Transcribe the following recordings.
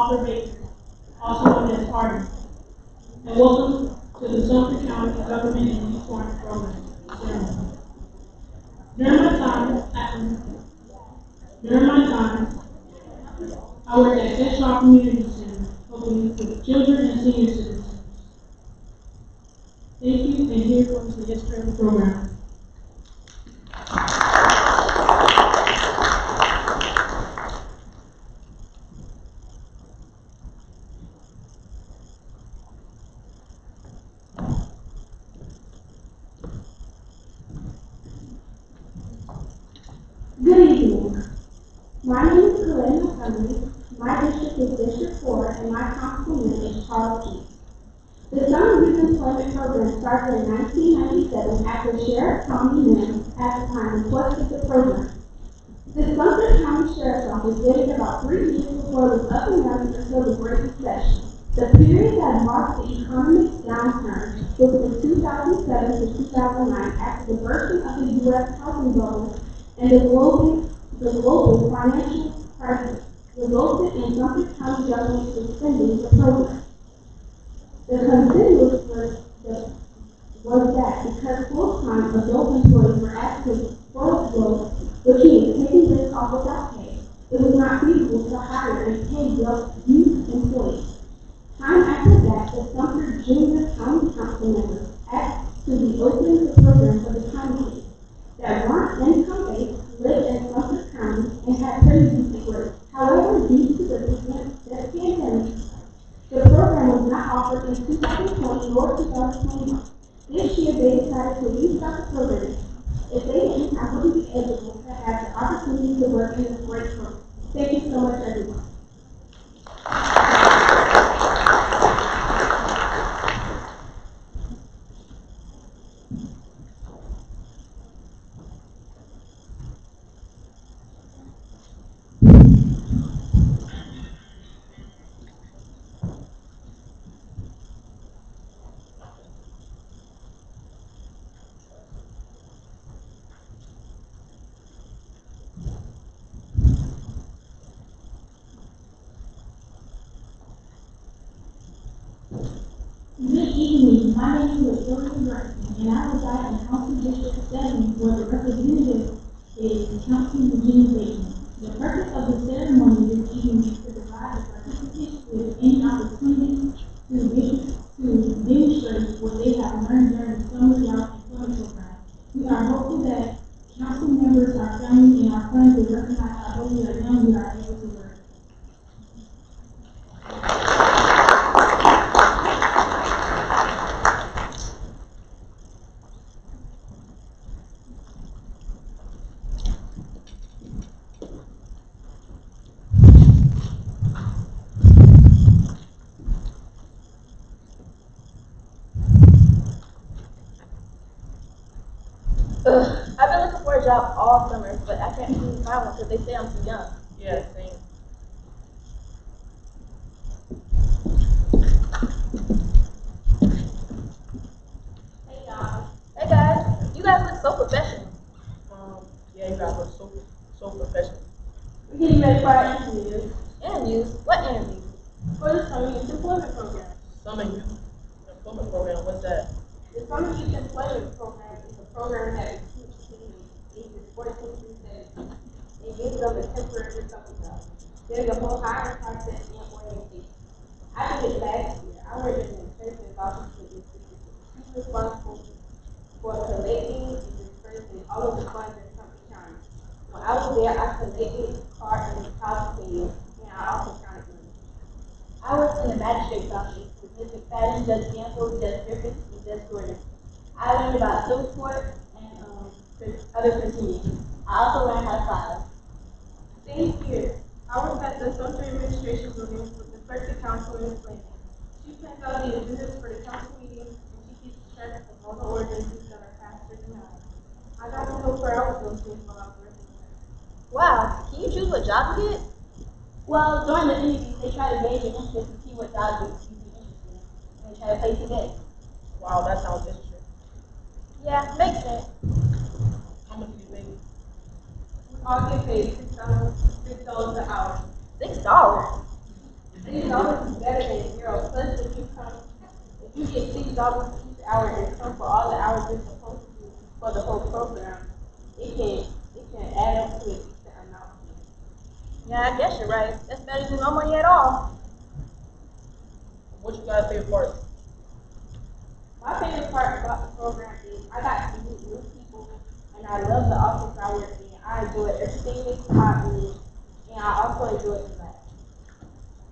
Offer Baker, also known as Hardy, and welcome to the Sumter County Government and Youth Foreign Program ceremony. During my time, during my time, I worked at Central Community Center, helping with children and senior citizens. Thank you, and here comes the history of the program. Good evening. My name is Glenn Montgomery. My district is District 4, and my councilman is Charles Keith. The Summer Youth Employment Program started in 1997 after Sheriff Tommy Nim at the time requested the program. The Sumter County Sheriff's Office did it about 3 years before it was up and running until the Great Recession. The period that marked the economic downturn was from 2007 to 2009 after the bursting of the U.S. housing bubble and the global financial crisis resulted in Sumter County government suspending the program. The consensus was that because full-time adult employees were active for growth, which means taking this off without pay, it was not feasible to hire and pay youth employees. Time after that, the Sumter Junior County Council members asked to reopen the program for the county that weren't income-based, lived in Sumter County, and had pretty decent work. However, due to the pandemic, the program was not offered in 2020 nor 2021. This year, they decided to restart the program. If they didn't, I wouldn't be able to have the opportunity to work in this great program. Thank you so much, everyone. Good evening. My name is Victoria Grayson, and I reside in Council District 7, where the representative is Councilman Virginia Bateman. The purpose of the ceremony this evening is to provide the participants with any opportunity to demonstrate what they have learned during the summer job employment program. We are hopeful that council members, our families, and our friends will recognize how though we are young, we are able to work. I've been looking for a job all summer, but I can't seem to find one because they say I'm too young. Yeah, same. Hey y'all. Hey guys, you guys look so professional. Yeah, you guys look so professional. We're getting ready for our interviews. Interviews? What interviews? For the Summer Youth Employment Program. Summer Youth Employment Program, what's that? The Summer Youth Employment Program is a program that recruits teens ages 14 through 17 and gives them a temporary summer job. There's a whole hiring process and orientation. I did it last year. I worked in the treasurer's office with this position. She's responsible for collecting and dispersing all of the funds in Sumter County. When I was there, I collected cards and deposit payments, and I also counted money. I worked in the magistrate's office with Ms. McFadden, Judge Gamble, Judge Griffith, and Judge Gordon. I learned about civil court and other proceedings. I also learned how to file. Same here. I was at the Sumter Administration Building with the clerk of council and planning. She plans out the agendas for the council meetings, and she keeps track of all the ordinances that are passed or denied. I got to help her out with those things while I was working there. Wow, can you choose what job you get? Well, during the interview, they try to gauge your interest and see what jobs you'd be interested in. And they try to place you there. Wow, that sounds interesting. Yeah, makes sense. How much do you make? We all get paid $6 an hour. $6? almost each hour and sum for all the hours you're supposed to do for the whole program, it can add up to a decent amount. Yeah, I guess you're right. That's better than no money at all. What you guys favorite part? My favorite part about the program is I got to meet new people, and I love the office I work in. I enjoy everything they taught me, and I also enjoy the lab.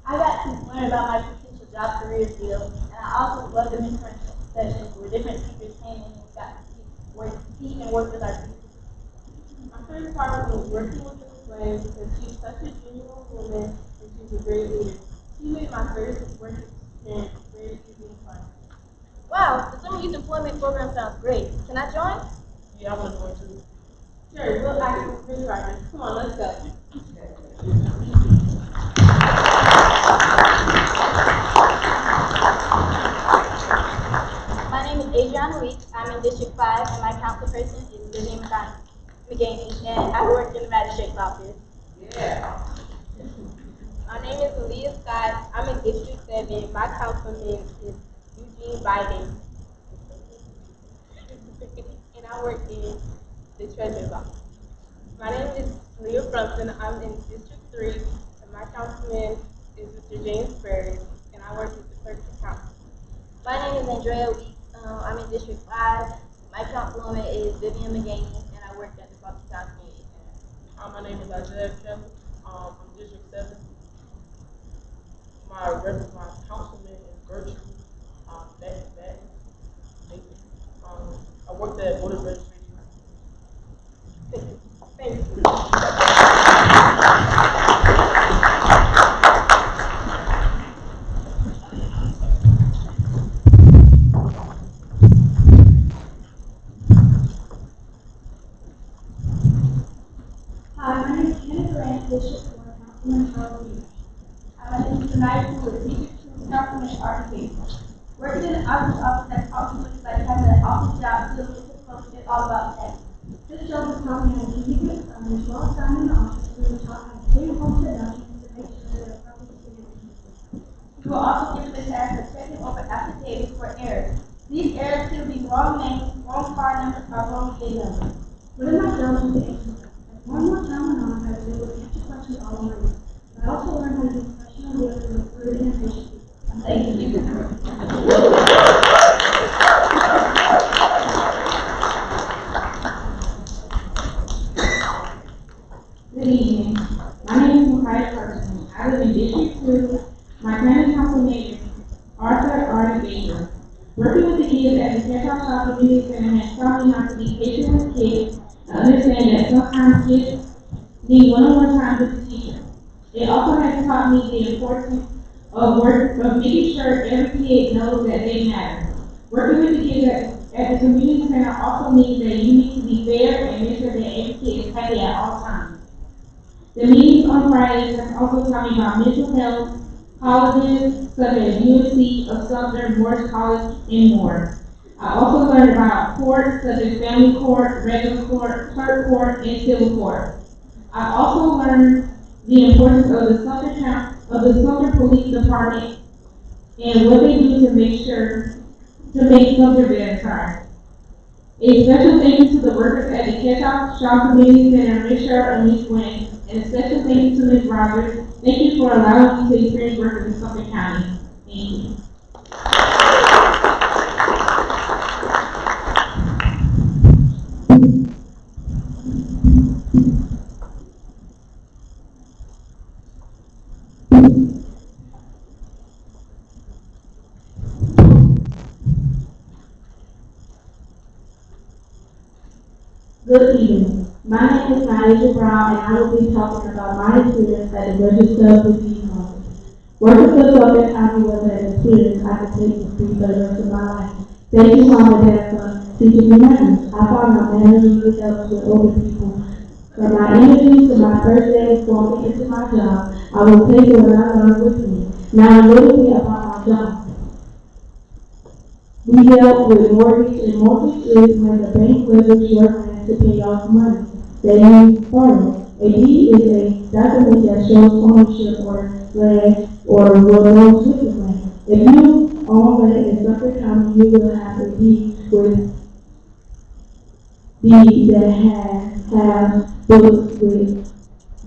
I got to learn about my potential job career field, and I also love the mentoring sessions where different teachers came in and we got to teach and work with our students. My favorite part was working with Ms. Glenn because she's such a genuine woman and she's a great leader. She made my first work experience very easy and fun. Wow, the summer youth employment program sounds great. Can I join? Yeah, I want to join too. Sure, we'll act as Ms. Rogers. Come on, let's go. My name is Adriana Week. I'm in District 5, and my council person is Vivian McGaney, and I work in the magistrate's office. My name is Aaliyah Scott. I'm in District 7. My councilman is Eugene Biden. And I work in the treasurer's office. My name is Leah Brunson. I'm in District 3. And my councilman is Mr. James Bird. And I work with the clerk of council. My name is Andrea Week. I'm in District 5. My councilwoman is Vivian McGaney, and I work at the Sumter Community Center. My name is Isaiah Kevin. I'm District 7. My councilman is Gertrude. That. I worked at voter registration. Thank you. Hi, my name is Kenneth Grant, District 4, Councilman Charles Lee. I'm in tonight with District 2, Councilman Artie Bates. Working in the office has also looks like having an office job dealing with the is all about tech. This job is taught me how to keep it as well as time in the office. We were taught how to clear home productions to make sure that the public is. We will also give the task of checking over affidavits for errors. These errors could be wrong names, wrong car numbers, or wrong day numbers. What is my job to answer? One more time and on, I was able to answer questions all morning. I also learned how to be professional leaders with food and efficiency. Thank you. Good evening. My name is Micaiah Carson. I live in District 2. My current councilman is Arthur R. Baker. Working with the kids at the Patriot Hall Community Center has taught me how to be patient with kids and understand that sometimes kids need one-on-one time with the teacher. It also has taught me the importance of making sure every kid knows that they matter. Working with the kids at the community center also means that you need to be fair and make sure that every kid is happy at all times. The meetings on Fridays have also taught me about mental health, colleges such as UNC of Sumter, Morris College, and more. I also learned about courts such as family court, regular court, clerk court, and civil court. I also learned the importance of the Sumter Police Department and what they do to make Sumter better. A special thank you to the workers at the Ketchup Shaw Community Center, Ms. Cheryl and Ms. Gwen, and a special thank you to Ms. Rogers. Thank you for allowing me to experience working in Sumter County. Thank you. Good evening. My name is Naisha Brown, and I will be talking about my experience at the Register of Disease Office. Working for Sumter County was an experience I could take to see for the rest of my life. Thank you, Mom and Dad, for teaching me manners. I found my manners really helps with older people. From my interviews to my first day going into my job, I will take what I learned with me. Now a little bit about my job. We dealt with mortgage is when the bank levers your hand to pay off money. They use formal. A deed is a document that shows ownership or land or will belongs with the land. If you On my way in Sumter County, you will have a deed with deed that have books with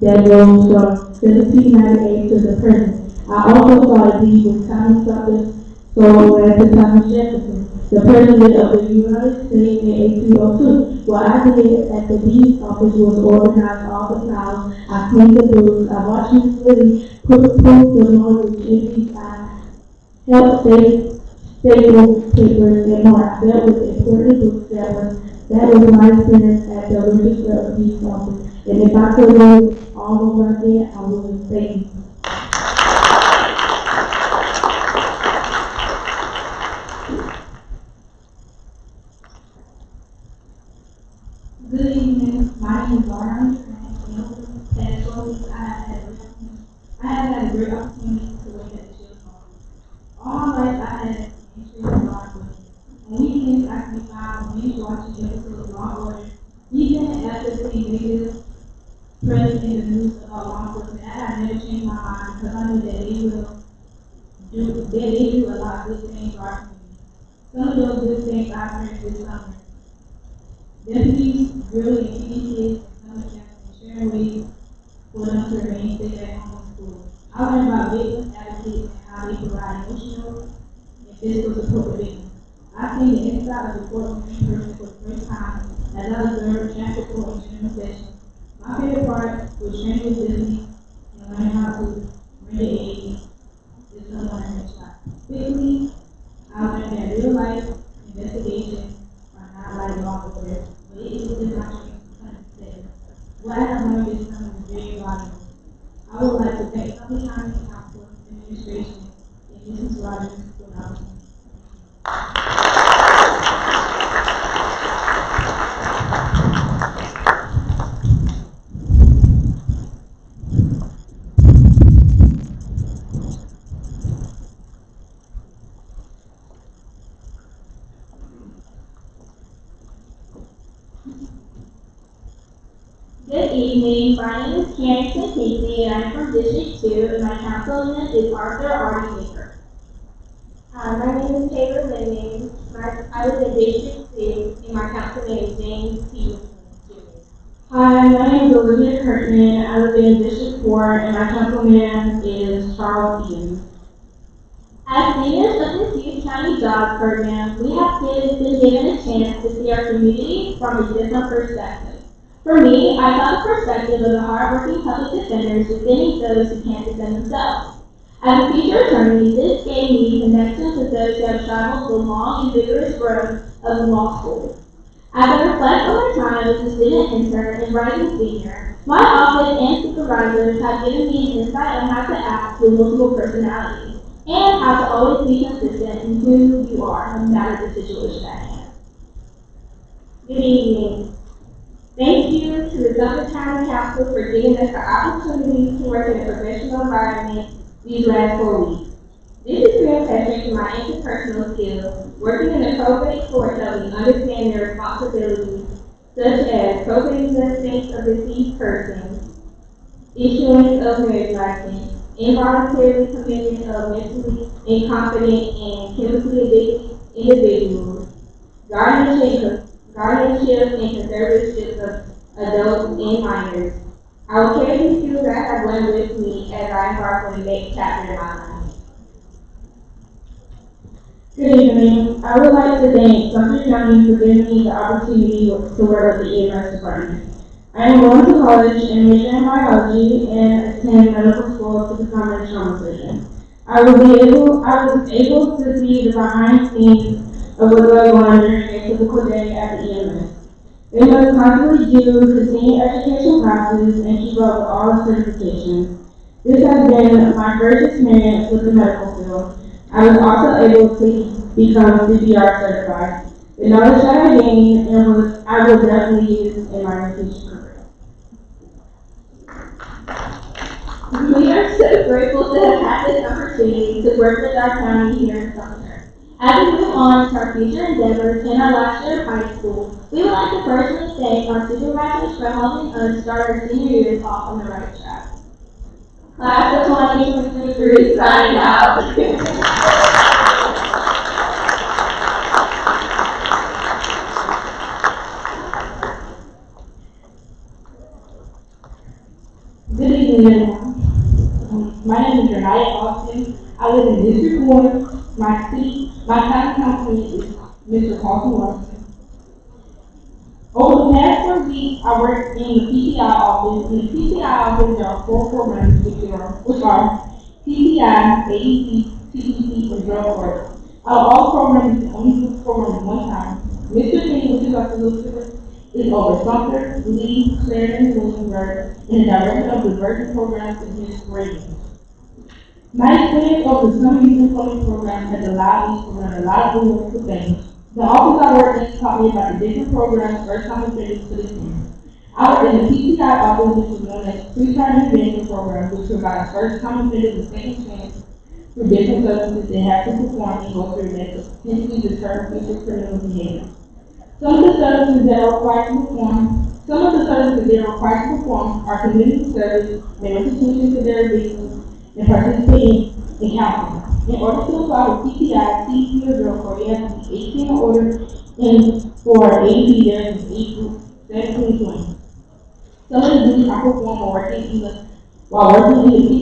that goes from 1798 to the present. I also saw a deed with Thomas Sumter sold land to Thomas Jefferson, the President of the United States in 1802. What I did at the deed office was organize all the files. I cleaned the books. I watched Miss Lily put the mortgage in these. I helped save staple papers and more. I dealt with important books that was my experience at the Register of Deeds office. And if I could do all over again, I would. Thank you. Good evening. My name is Lauren. I have had a great opportunity to work at the Children's Home. All my life, I had interest in Broadway. On weekends, I can be found binge watching episodes of Law and Order. Even after seeing negative press in the news about law enforcement, I have never changed my mind because I knew that they do a lot of good things for our community. Some of those good things I learned this summer. Deputies really and keeping kids and summer camps and sharing ways for them to remain safe at home and school. I learned about victims advocates and how they provide emotional and physical support for victims. I've seen the inside of the courtroom in person for the first time as I observed traffic court and general sessions. My favorite part was training with Disney and learning how to render aid if someone is shot. Quickly, I learned that real life investigations are not like law affairs, but it is just not training. What I have learned this summer is very valuable. I would like to thank Sumter County Council Administration and Mrs. Rogers for the opportunity. Good evening. My name is Carrington Casey, and I'm from District 2, and my councilman is Arthur R. Baker. Hi, my name is Taylor Linden. I live in District 2, and my councilman is James P. Jr. Hi, my name is Olivia Kirkman. I live in District 4, and my councilman is Charles Ian. As seniors of this Youth County Jobs Program, we have been given a chance to see our community from a different perspective. For me, I saw the perspective of the hardworking public defenders defending those who can't defend themselves. As a future attorney, this gave me connections with those who have traveled the long and vigorous road of law school. As I reflect on my time as a student intern and rising senior, my office and supervisors have given me an insight on how to act with multiple personalities and how to always be consistent in who you are, no matter the situation at hand. Good evening. Thank you to the Sumter County Council for giving us the opportunity to work in a professional environment these last 4 weeks. This experience has strengthened my interpersonal skills. Working in the probate court helped me understand their responsibilities, such as probating the estates of deceased persons, issuance of marriage license, involuntary commitment of mentally incompetent and chemically addicted individuals, guardianship and conservatorship of adults and minors. I will carry these skills I have learned with me as I embark on the next chapter in my life. Good evening. I would like to thank Sumter County for giving me the opportunity to work with the EMS department. I am going to college and major in biology and attend medical school to become a trauma surgeon. I was able to see the behind the scenes of what goes on during a typical day at the EMS. We must constantly do continuing education classes and keep up with all the certifications. This has been my first experience with the medical field. I was also able to become CPR certified. The knowledge that I gained I will definitely use in my future career. We are so grateful to have had this opportunity to work with our county here in Sumter. As we move on to our future endeavors in our last year of high school, we would like to personally thank our supervisors for helping us start our senior years off on the right track. Class of 2023 signing out. I live in District 1. My county councilman is Mr. Carlton Washington. Over the past 4 weeks, I worked in the PTI office. In the PTI office, there are 4 programs which are PTI, AEC, TPC, or drug work. Out of all programs, you can only do the program at one time. Mr. King, which is our solicitor, is over Sumter, Lee, Clarendon, Williamsburg, and the director of the diversion programs is Ms. Brady. My experience over the summer youth employment program has allowed me to learn a lot of wonderful things. The office I worked in taught me about the different programs first time offenders could attend. I worked in the PTI office, which is known as Pre-Trial Intervention Program, which provides first time offenders a second chance through different services they have to perform in go through that could potentially deter future criminal behavior. Some of the services that are required to perform are community service, they restitution to their victims, and participate in counseling. In order to apply for PTI, CP, or drug court, you have to be 18 or older, and for AD, there is an age group 17 to 20. Some of the duties I perform while working in the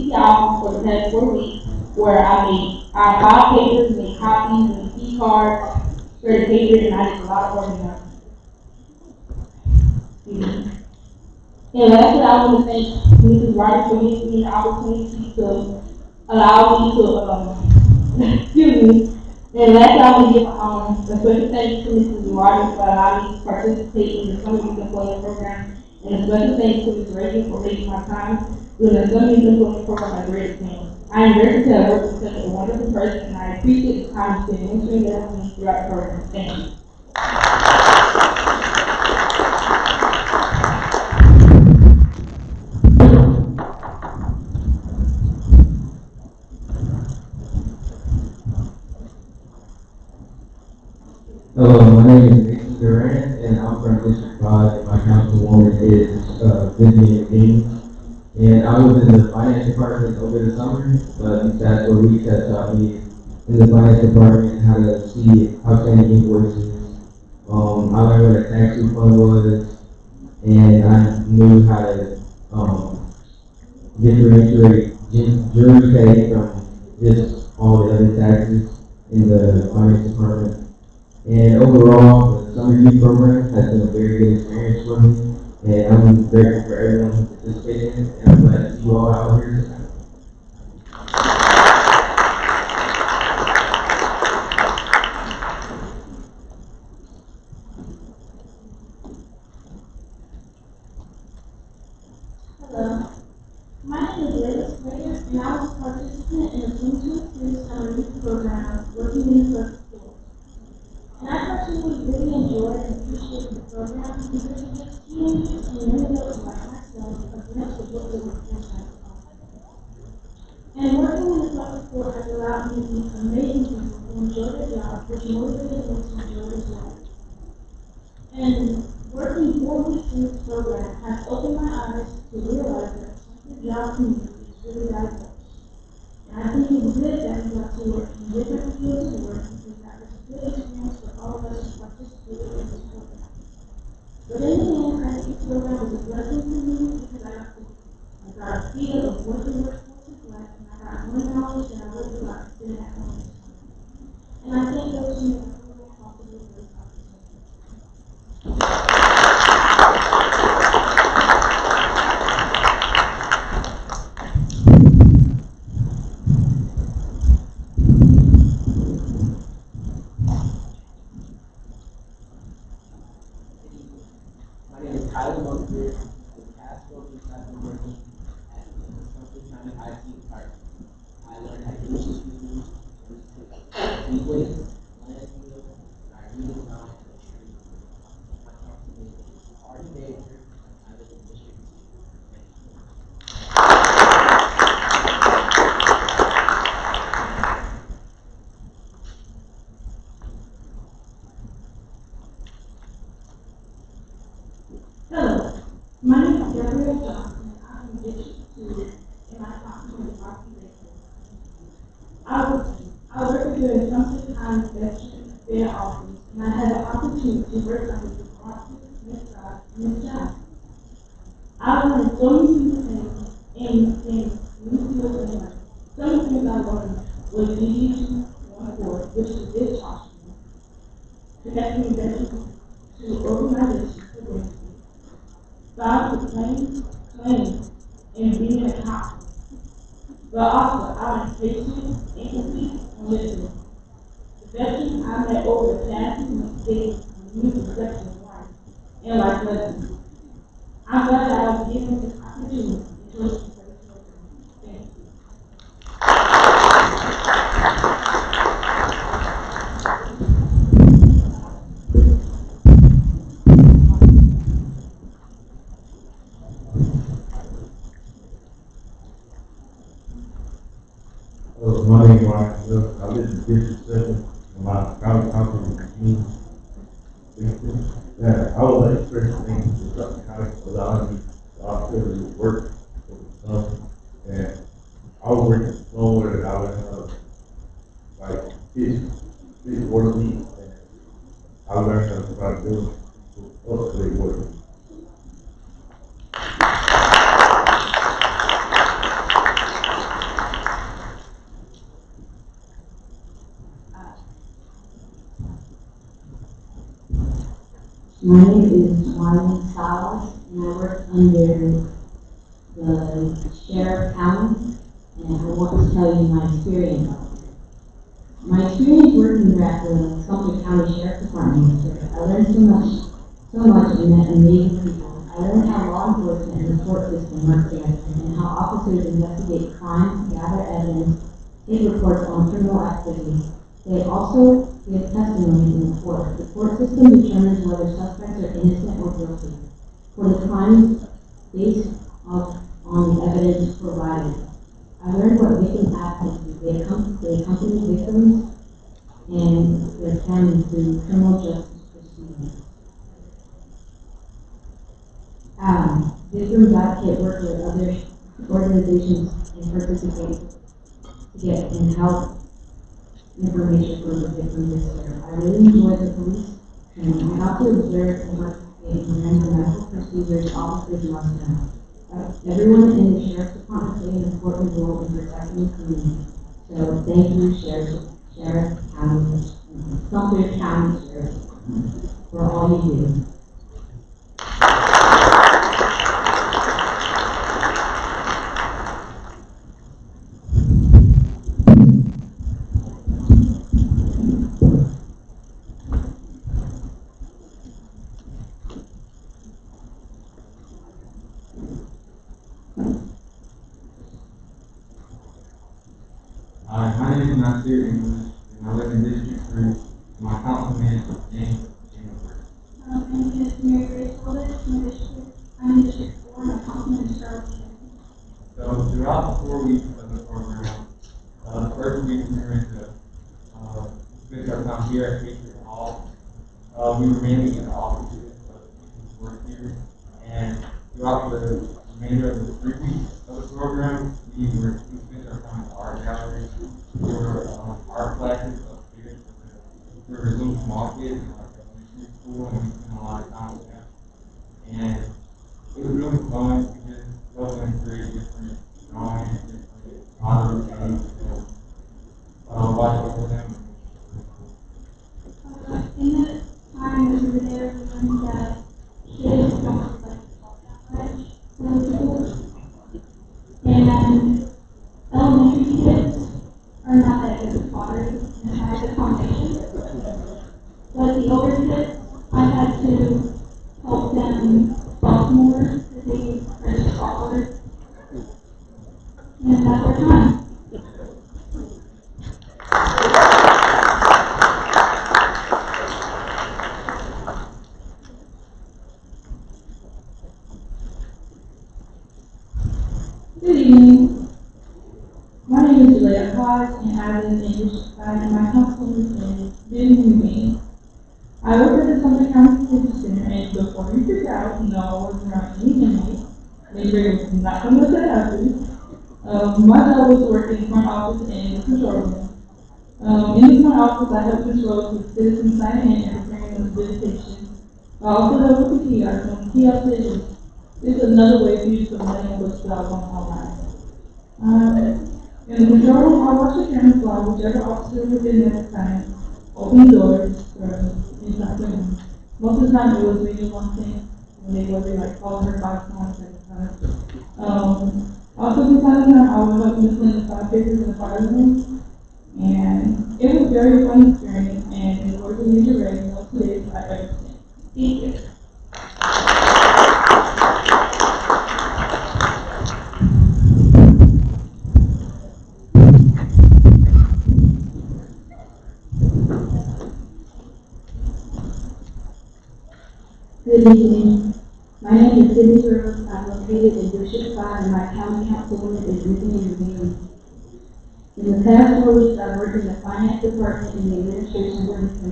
PTI office for the past 4 weeks, where I filed papers, made copies, made key cards, shredded paper, and I did a lot of organizing. And lastly, I want to thank Mrs. Ryder for giving me the opportunity to allow me to, excuse me. And lastly, I want to give a special thanks to Mrs. Ryder for allowing me to participate in the Summer Youth Employment Program, and a special thanks to Ms. Reagan for making my time doing the Summer Youth Employment Program a great experience. I am grateful to have worked with such a wonderful person, and I appreciate the time spent mentoring them throughout the program. Thank you. Hello, my name is Nathan Durant, and I'm from District 5, and my councilwoman is Vivian King. And I was in the finance department over the summer, but these past 4 weeks have taught me in the finance department how to see outstanding invoices. I learned what a tax refund was, and I knew how to differentiate jury pay from just all the other taxes in the finance department. And overall, the summer youth program has been a very good experience for me, and I'm grateful for everyone who participated in it, and I'm glad to see you all out here tonight. Hello, my name is Liz Slater, and I was a participant in the 2022 Summer Youth Program working in the first school. And I personally really enjoyed and appreciated the program because it gives teenagers and young adults like myself a glimpse of what the workforce has to offer. And working in the public school has allowed me to meet amazing people who enjoy their job, which motivated me to enjoy it as well. And working 4 weeks in this program has opened my eyes to realize that the job community is really diverse. And I think it's good that we got to work in different fields of work because that was a good experience for all of us who participated in this program. But in the end, I think this program was a blessing for me because I got a feel of what the workforce is like, and I got more knowledge than I would have got sitting at home. And I think those who make the program possible for this opportunity. My name is Kyle Sumter. For the past 4 weeks, I've been working at the Sumter County IT Department. I learned how to use computers, sequence, land field, and I redesigned the tree. My company is Artie Baker, and I live in District 2. Thank you. Hello, my name is Gabrielle Johnson, and I'm in District 2, and my company is Occupation. I work at the Sumter County Veteran Affairs Office, and I had the opportunity to work under the Department, Ms. Scott, and Ms. Johnson. I learned so many new things and new skills in life. Some of the things I learned was Ephesians 1:4, which is discharged me, connecting veterans to organizations for rescue. God claims and being accountable, but also out of patience, empathy, and listening. The veterans I met over the past week gave a new perspective of life and life lessons. I'm glad that I was given this opportunity to listen to this program. Thank you. My name is Ryan. I live in District 7, and my county council is Eugene. Yeah, I would like to first thank the Sumter County for allowing me the opportunity to work for the summer. And I was working somewhere that I was like fish water leak, and I learned how to try to do it upgrade water. My name is Marlene Salas, and I work under the Sheriff County, and I want to tell you my experience. My experience working at the Sumter County Sheriff's Department, I learned so much and met amazing people. I learned how law enforcement and the court system work together, and how officers investigate crime, gather evidence, take reports on criminal activity. They also give testimony in the court. The court system determines whether suspects are innocent or guilty for the crimes based on the evidence provided. I learned what victim advocacy is. They accompany victims and their families through criminal justice proceedings. Victims advocate work with other organizations and participate to get and help information for the victims they serve. I really enjoy the police training. I also observe and participate in many medical procedures officers must know. Everyone in the Sheriff's Department plays an important role in protecting the community. So thank you, Sheriff County, Sumter County Sheriff, for all you do. My name is Nasir English, and I live in District 3, and my councilman is James. My name is Mary Grace Willis, I'm in District 4, and my councilman is Charles. So throughout the 4 weeks of the program, the first week we were into spent our time here at Patriot Hall. We were mainly in the offices of the work here, and throughout the remainder of the 3 weeks of the program, we spent our time in the art gallery. There were art classes upstairs. There were little small kids in like elementary school, and we spent a lot of time with them. And it was really fun to just go and create different drawings, different model games, and watch over them. In the time that we were there, we learned that kids don't like to talk that much in schools. And elementary kids are not that good at pottery and have the foundation. But the older kids, I had to help them talk more because they are just awkward. And that's our time. Good evening. My name is Julia Hodge, and I live in District 5, and my council is in Vivian. I work at the Sumter County Civic Center, and before you freak out, no, I wasn't around any inmates. Maybe was not going to let that happen. My job was to work in the front office and the control room. In the front office, I help control with citizens signing in and preparing them visitation. I also help with the kiosk when the kiosk is another way for you to learn what's going on online. In the control room, I watch the cameras while whichever officer within there at the time open doors for inside the room. Most of the time it was maybe one thing when they were like calling her 5 times at a time. Also from time to time I would help Miss Linda five papers in the fire room, and it was a very fun experience, and in the words of Major Ray, no 2 days I've ever seen. Thank you. Good evening. My name is Sydney Rose. I'm located in District 5, and my county councilwoman is Vivian Revere. In the past 4 weeks, I've worked in the finance department and the administration of the.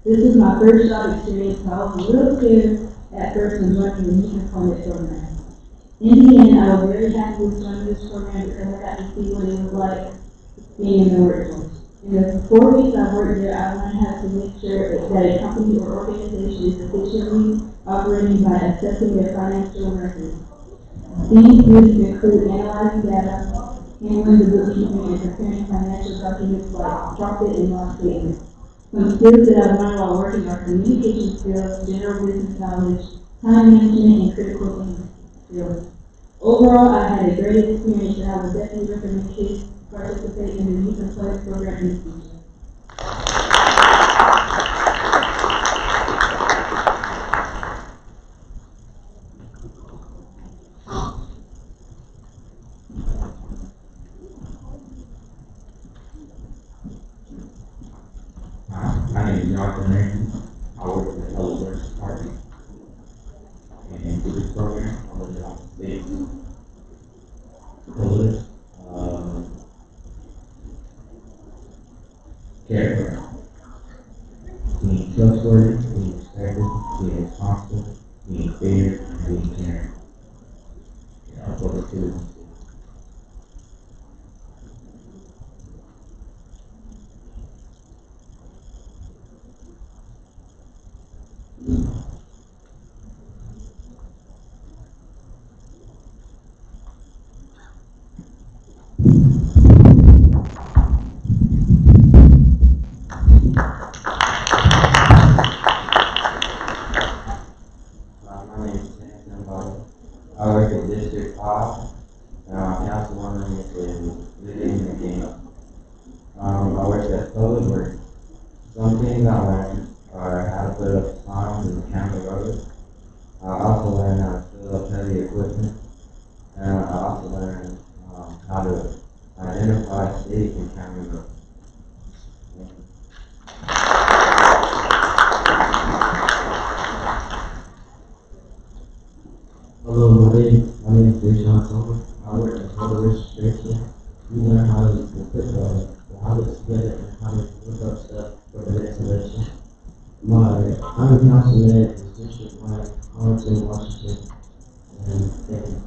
This is my first job experience, so I was a little scared at first when joining the youth employment program. In the end, I was very happy with joining this program because I got to see what it was like being in the workforce. In the 4 weeks I've worked there, I learned how to make sure that a company or organization is efficiently operating by assessing their financial records. These duties include analyzing data, handling the bookkeeping, and preparing financial documents like profit and loss statements. Some skills that I've learned while working are communication skills, general business knowledge, time management, and critical thinking skills. Overall, I had a great experience, and I would definitely recommend kids participate in the youth employment program in the future. My name is Jonathan Raymond. I work in the Public Works Department. And through this program, I learned about six pillars of character. Being trustworthy, being respectful, being responsible, being fair, and being caring. Yeah, I'll focus too. My name is Sam. I work in District 5, and our councilwoman is living again. I work at Public Works. Some things I learned are how to put up signs and county roads. I also learned how to fill up heavy equipment, and I also learned how to identify state and county roads. Hello, my name is Deshaun Sumter. I work in photo registration. We learn how to put the habits together and how to look up stuff for the next election. I'm councilman in District 1, Arlington, Washington, and thank you.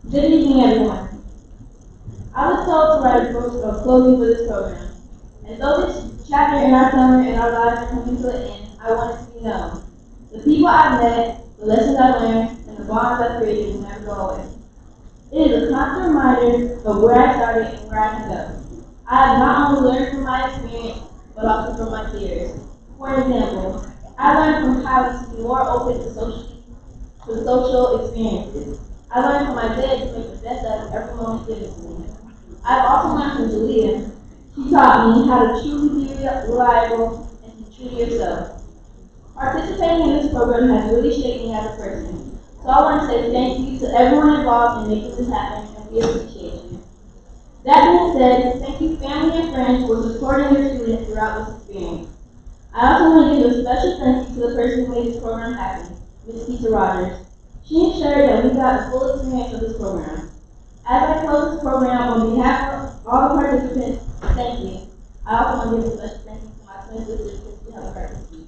Good evening, everyone. I was told to write a post of closing for this program. And though this chapter in our summer and our lives are coming to an end, I want it to be known. The people I've met, the lessons I learned, and the bonds I've created will never go away. It is a constant reminder of where I started and where I can go. I have not only learned from my experience, but also from my peers. For example, I learned from Kylie to be more open to social experiences. I learned from my dad to make the best out of every moment given to me. I've also learned from Julia. She taught me how to truly be reliable and be true to yourself. Participating in this program has really shaped me as a person. So I want to say thank you to everyone involved in making this happen, and we appreciate you. That being said, thank you family and friends for supporting your students throughout this experience. I also want to give a special thank you to the person who made this program happen, Ms. Keisha Rogers. She ensured that we got the full experience of this program. As I close this program, on behalf of all the participants, thank you. I also want to give a special thank you to my twin sisters because we have a perfect speech.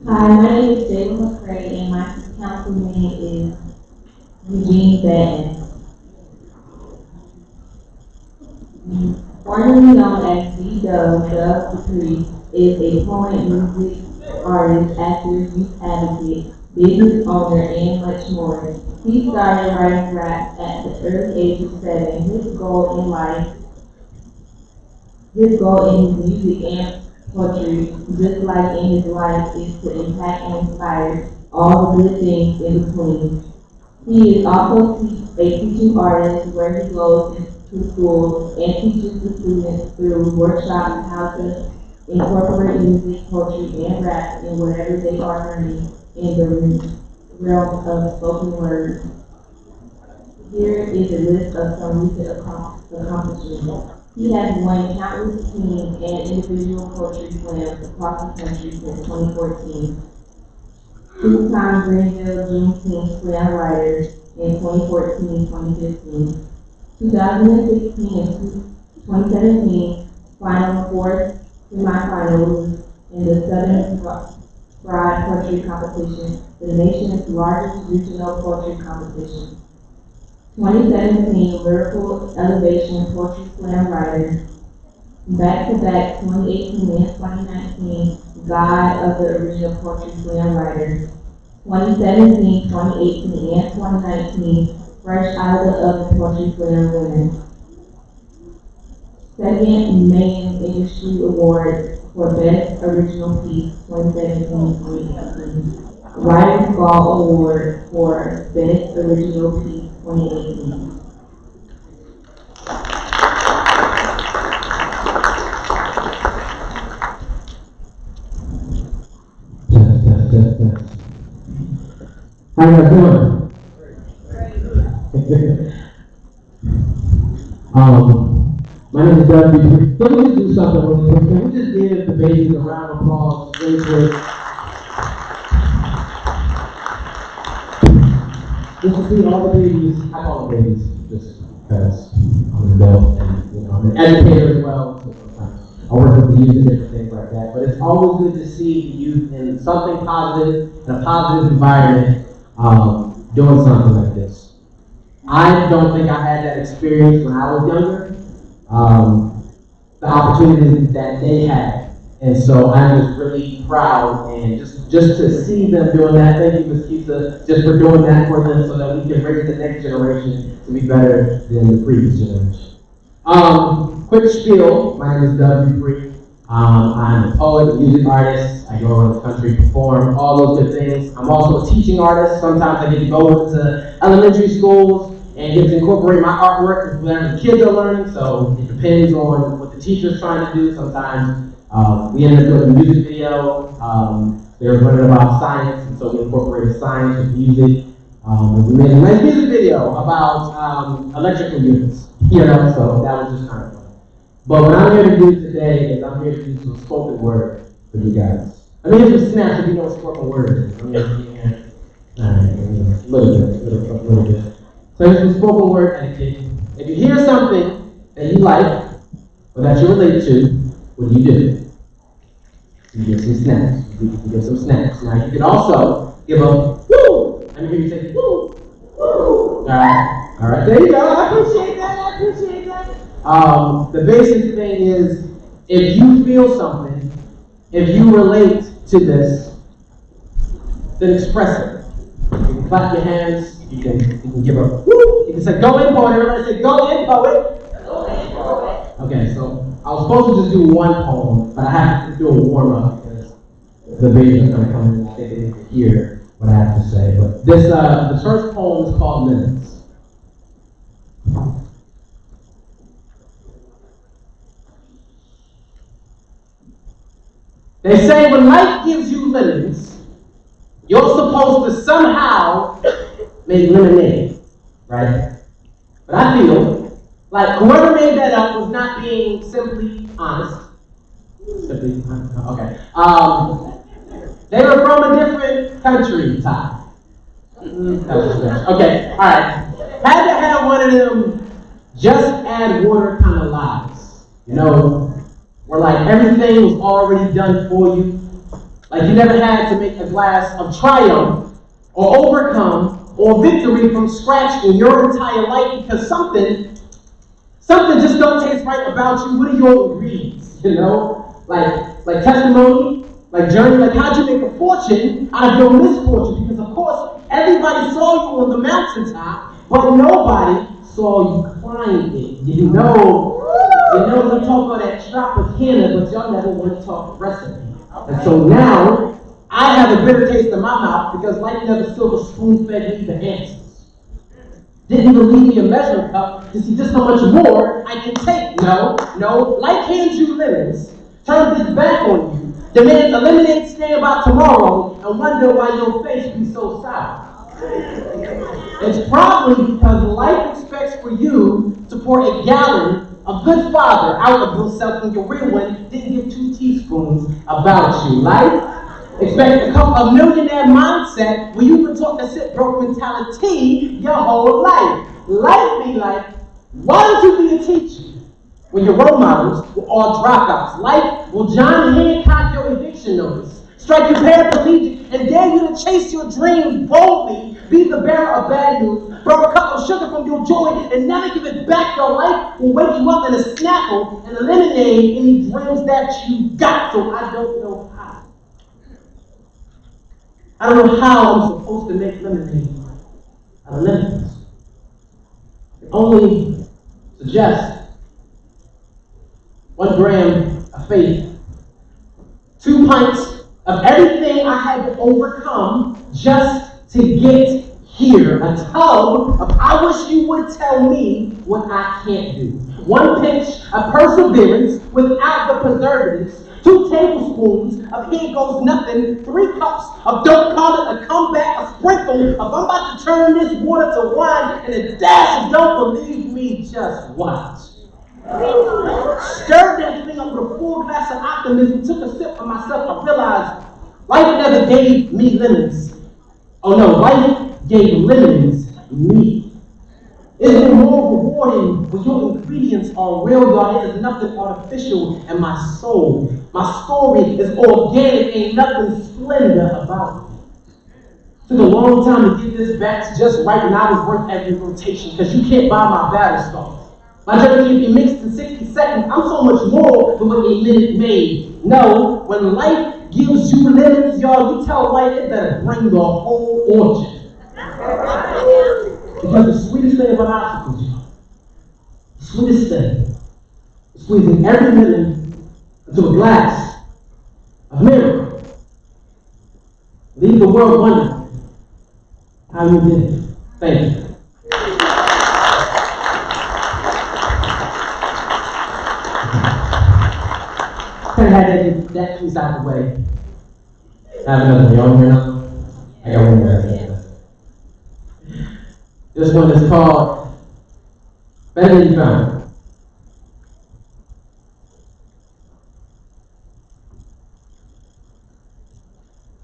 Hi, my name is Jayla McCray, and my councilman is Eugene Batten. Formerly known as D-Dub, Dub the Priest, is a poet, music artist, actor, youth advocate, business owner, and much more. He started writing rap at the early age of 7. His goal in his music and poetry, just like in his life, is to impact and inspire all the good things in between. He is also a teaching artist where he goes into schools and teaches the students through workshops how to incorporate music, poetry, and rap in whatever they are learning in the realm of spoken word. Here is a list of some recent accomplishments. He has won countless team and individual poetry slams across the country since 2014. Two-time Greenville Juneteenth Slam writer in 2014-2015. 2016 and 2017 Final Four semifinals in the Southern Pride Poetry Competition, the nation's largest regional poetry competition. 2017 Lyrical Elevation Poetry Slam writer. Back-to-back 2018 and 2019 God of the Original Poetry Slam writer. 2017, 2018, and 2019 Fresh Out of the Oven Poetry Slam winner. Second Main Industry Award for Best Original Piece 2017-2018. Writers Ball Award for Best Original Piece 2018. How you guys doing? My name is Doug. Can we just do something really quick? Can we just give the babies a round of applause really quick? Just to see all the babies, I call them babies just because I'm an adult and I'm an educator as well. So sometimes I work with the youth and different things like that. But it's always good to see the youth in something positive, in a positive environment, doing something like this. I don't think I had that experience when I was younger. The opportunities that they had. And so I'm just really proud and just to see them doing that. Thank you, Ms. Keisa, just for doing that for them so that we can raise the next generation to be better than the previous generation. Quick spiel, my name is Doug Dupree. I'm a poet, a music artist. I go around the country, perform, all those good things. I'm also a teaching artist. Sometimes I get to go into elementary schools and get to incorporate my artwork with whatever the kids are learning, so it depends on what the teacher's trying to do. Sometimes we end up doing a music video. They were learning about science, and so we incorporated science with music. We made a nice music video about electrical units, so that was just kind of fun. But what I'm here to do today is I'm here to do some spoken word for you guys. I mean, it's a snatch if you know what spoken word is. I mean, a little bit. So it's some spoken word etiquette. If you hear something that you like or that you relate to, what do? You give some snaps. You give some snaps. Now you can also give a woo. Let me hear you say woo. Woo. All right. There you go. I appreciate that. The basic thing is, if you feel something, if you relate to this, then express it. You can clap your hands. You can give a woo. You can say go in, poet. Everybody say go in, poet. Go in, poet. Okay, so I was supposed to just do one poem, but I have to do a warm up because the babies are going to come in and I think they need to hear what I have to say. But this, the first poem is called Limits. They say when life gives you lemons, you're supposed to somehow make lemonade, right? But I feel like whoever made that up was not being simply honest. Okay. They were from a different country, Ty. Okay, alright. Had to have one of them just add water kind of lives. You know, where like everything was already done for you. Like you never had to make a glass of triumph or overcome or victory from scratch in your entire life because something just don't taste right about you. What are your ingredients? You know? Like testimony, like journey, like how'd you make a fortune out of your misfortune? Because of course, everybody saw you on the mountaintop, but nobody saw you climb it. You know we talk about that Tropicana, but y'all never want to talk recipe. And so now, I have a bitter taste in my mouth because life never silver spoon-fed me the answers. Didn't even leave me a measuring cup to see just how much more I can take. No, life hands you lemons, turns its back on you, demands a lemonade stand by tomorrow, and wonder why your face be so sour. It's probably because life expects for you to pour a gallon of good father out of yourself when your real one didn't give 2 teaspoons about you. Life expects a cup of millionaire mindset where you can talk a sit broke mentality your whole life. Life be like, why don't you be a teacher when your role models were all dropouts? Life will John Hancock your eviction notice, strike your paraplegic, and dare you to chase your dreams boldly, be the bearer of bad news, borrow a cup of sugar from your joy, and never give it back. Your life will wake you up in a Snapple and eliminate any dreams that you got. So I don't know how. I don't know how I'm supposed to make lemonade out of lemons. I only suggest 1 gram of faith, 2 pints of everything I had to overcome just to get here. A tub of I wish you would tell me what I can't do. 1 pinch of perseverance without the preservatives. 2 tablespoons of here goes nothing. 3 cups of don't call it a comeback, a sprinkle of I'm about to turn this water to wine, and a dash of don't believe me, just watch. Stirred that thing up with a full glass of optimism, took a sip for myself, I realized life never gave me lemons. Oh no, life gave lemons me. Isn't it more rewarding when your ingredients are real, y'all? There is nothing artificial in my soul. My story is organic, ain't nothing splendor about me. Took a long time to get this batch just right, and I was worth every rotation, because you can't buy my battle stars. My journey can be mixed in 60 seconds. I'm so much more than what a minute made. No, when life gives you lemons, y'all, you tell life it better bring the whole orchard. Because the sweetest thing about obstacles, y'all, the sweetest thing is squeezing every lemon into a glass of miracle. Leave the world wondering how you did it. Thank you. Kind of had that piece out the way. I have another one. Y'all hear another one? I got one more. This one is called Better Than You Found.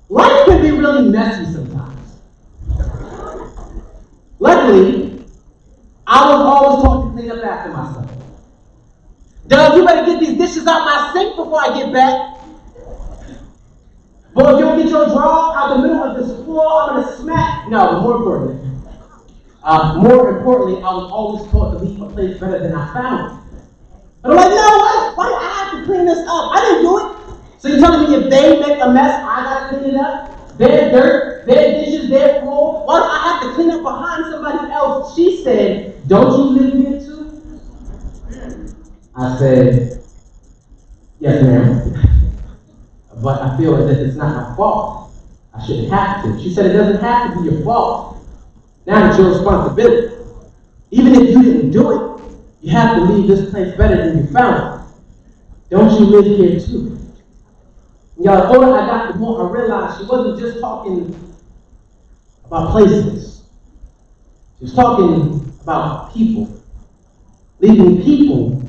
Life can be really messy sometimes. Luckily, I was always taught to clean up Doug, you better get these dishes out my sink before I get back. Boy, if you don't get your drawers out the middle of this floor, I'm gonna smack. No, but more importantly, I was always taught to leave a place better than I found it. And I'm like, no, why do I have to clean this up? I didn't do it. So you're telling me if they make a mess, I gotta clean it up? Their dirt, their dishes, their floor, why do I have to clean up behind somebody else? She said, don't you live here too? I said, yes, ma'am. But I feel as if it's not my fault. I shouldn't have to. She said, it doesn't have to be your fault. Now it's your responsibility. Even if you didn't do it, you have to leave this place better than you found it. Don't you live here too? Y'all, the older I got, the more I realized she wasn't just talking about places. She was talking about people. Leaving people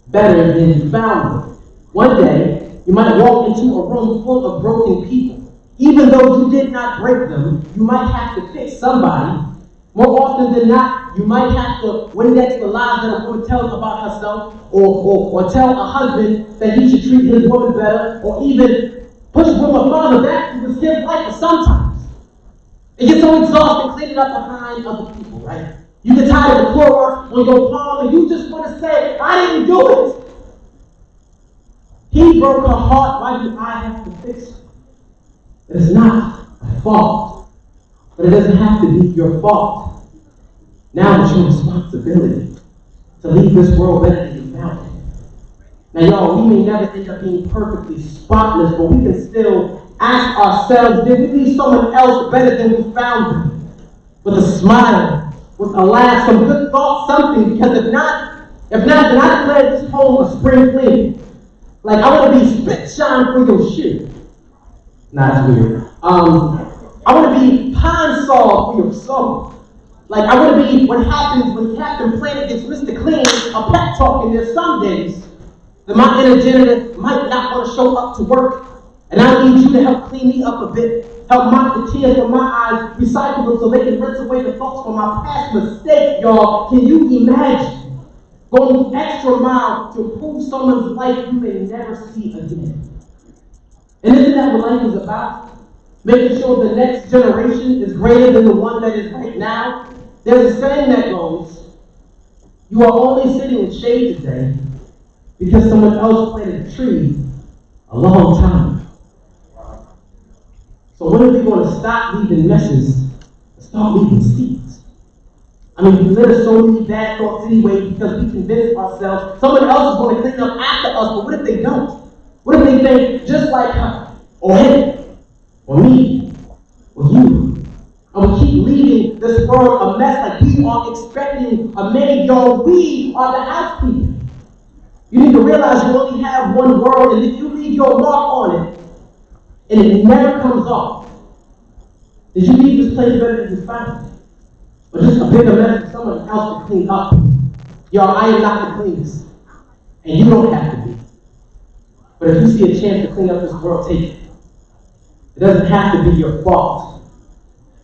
better than you found them. One day, you might walk into a room full of broken people. Even though you did not break them, you might have to fix somebody. More often than not, you might have to Windex the lies that a woman tells about herself, or tell a husband that he should treat his woman better, or even push from a father back to his kid's life. But sometimes, it gets so exhausting cleaning up behind other people, right? You get tired of the Clorox on your palm, and you just want to say, I didn't do it. He broke her heart, why do I have to fix it? It's not a fault, but it doesn't have to be your fault. Now it's your responsibility to leave this world better than you found it. Now, y'all, we may never end up being perfectly spotless, but we can still ask ourselves, did we leave someone else better than we found them? With a smile, with a laugh, some good thought, something, because if not, then I declare this home a spring cleaning. Like, I want to be spit shine for your shoe. Nah, that's weird. I want to be pine saw for your soul. Like, I want to be what happens when Captain Planet gets Mr. Clean a pep talk, and there's some days that my inner janitor might not want to show up to work, and I need you to help clean me up a bit, help mop the tears from my eyes, recycle them so they can rinse away the thoughts from my past mistakes, y'all. Can you imagine going the extra mile to improve someone's life you may never see again? And isn't that what life is about? Making sure the next generation is greater than the one that is right now? There's a saying that goes, you are only sitting in shade today because someone else planted a tree a long time ago. So when are we going to stop leaving messes and start leaving seeds? I mean, we litter so many bad thoughts anyway because we convince ourselves someone else is going to clean up after us, but what if they don't? What if they think just like her, or him, or me, or you? And we keep leaving this world a mess like we are expecting a maid. Y'all, we are the housekeepers. You need to realize you only have one world, and if you leave your mark on it, and it never comes off, did you leave this place better than you found it? Or just a bigger mess for someone else to clean up? Y'all, I am not the cleanest, and you don't have to be. But if you see a chance to clean up this world, take it. It doesn't have to be your fault.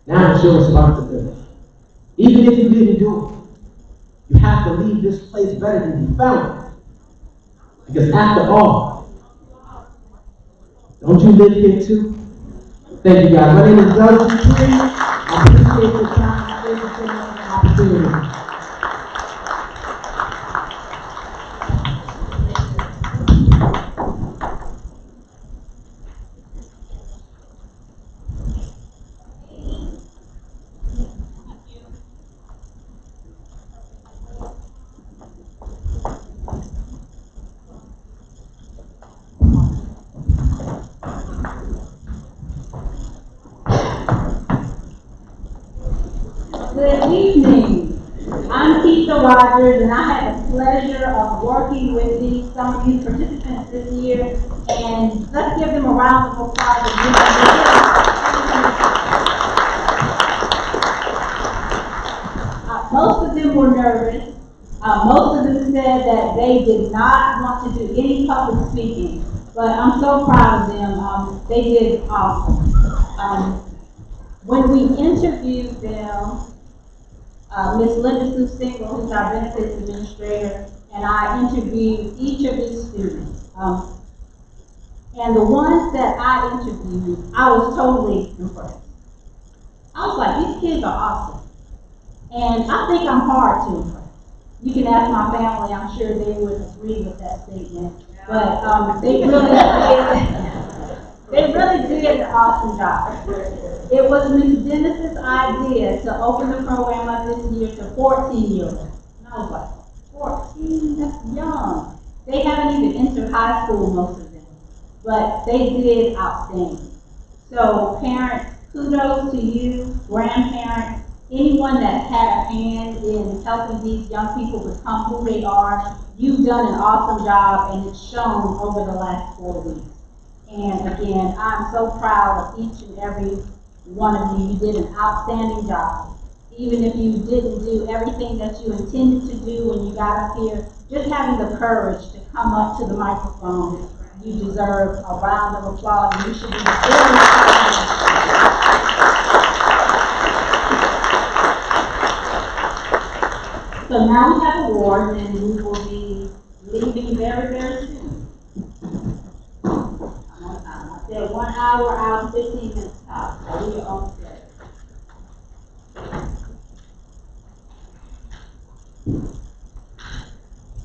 Now it's your responsibility. Even if you didn't do it, you have to leave this place better than you found it. Because after all, don't you live here too? Thank you guys. My name is Doug. I appreciate your time. Thank you so much for the opportunity. Good evening. I'm Keisha Rogers, and I had the pleasure of working with some of these participants this year. And let's give them a round of applause. Most of them were nervous. Most of them said that they did not want to do any public speaking. But I'm so proud of them. They did awesome. When we interviewed them, Ms. Linda Sue Single, who's our benefits administrator, and I interviewed each of these students. And the ones that I interviewed, I was totally impressed. I was like, these kids are awesome. And I think I'm hard to impress. You can ask my family, I'm sure they would agree with that statement. But they really did an awesome job. It was Ms. Dennis's idea to open the program up this year to 14-year-olds. And I was like, 14? That's young. They haven't even entered high school, most of them. But they did outstanding. So parents, kudos to you, grandparents, anyone that's had a hand in helping these young people become who they are. You've done an awesome job, and it's shown over the last 4 weeks. And again, I'm so proud of each and every one of you. You did an outstanding job. Even if you didn't do everything that you intended to do when you got up here, just having the courage to come up to the microphone, you deserve a round of applause. You should be very proud. So now we have awards, and we will be leaving very, very soon. I said 1 hour, 15 minutes out. So we are almost there.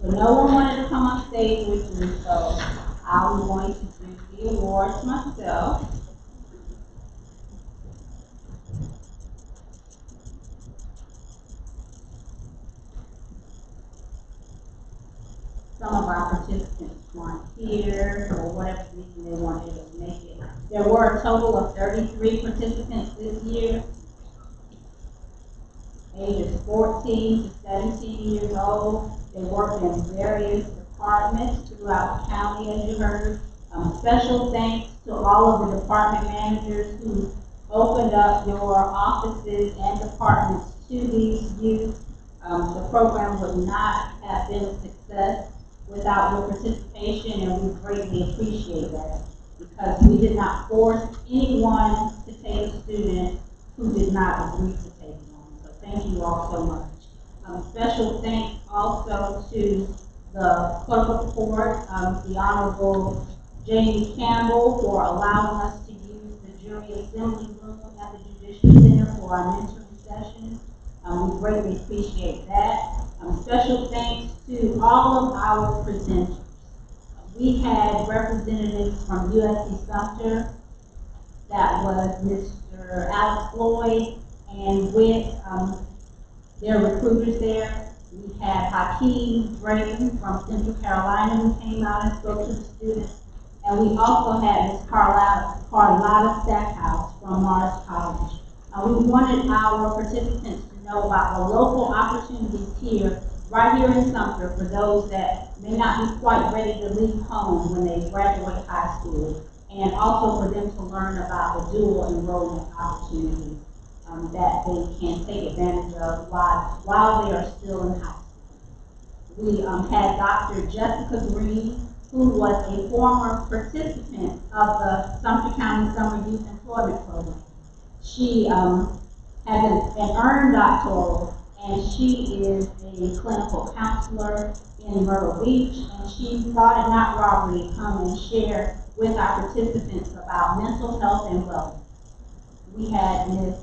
So no one wanted to come on stage with me, so I'm going to do the awards myself. Some of our participants weren't here for whatever reason they weren't able to make it. There were a total of 33 participants this year, ages 14 to 17 years old. They work in various departments throughout the county, as you heard. Special thanks to all of the department managers who opened up your offices and departments to these youth. The program would not have been a success without your participation, and we greatly appreciate that, because we did not force anyone to take a student who did not agree to take one. So thank you all so much. Special thanks also to the clerk of court, the Honorable Jamie Campbell, for allowing us to use the jury assembly room at the Judicial Center for our mentoring sessions. We greatly appreciate that. Special thanks to all of our presenters. We had representatives from USC Sumter, that was Mr. Alex Floyd, and with their recruiters there. We had Hakeem Drayton from Central Carolina who came out and spoke to the students. And we also had Ms. Carlotta Stackhouse from Mars College. We wanted our participants to know about the local opportunities here, right here in Sumter, for those that may not be quite ready to leave home when they graduate high school, and also for them to learn about the dual enrollment opportunities that they can take advantage of while they are still in high school. We had Dr. Jessica Green, who was a former participant of the Sumter County Summer Youth Employment Program. She has an earned doctoral, and she is a clinical counselor in Myrtle Beach, and she thought it not robbery to come and share with our participants about mental health and wellness. We had Ms.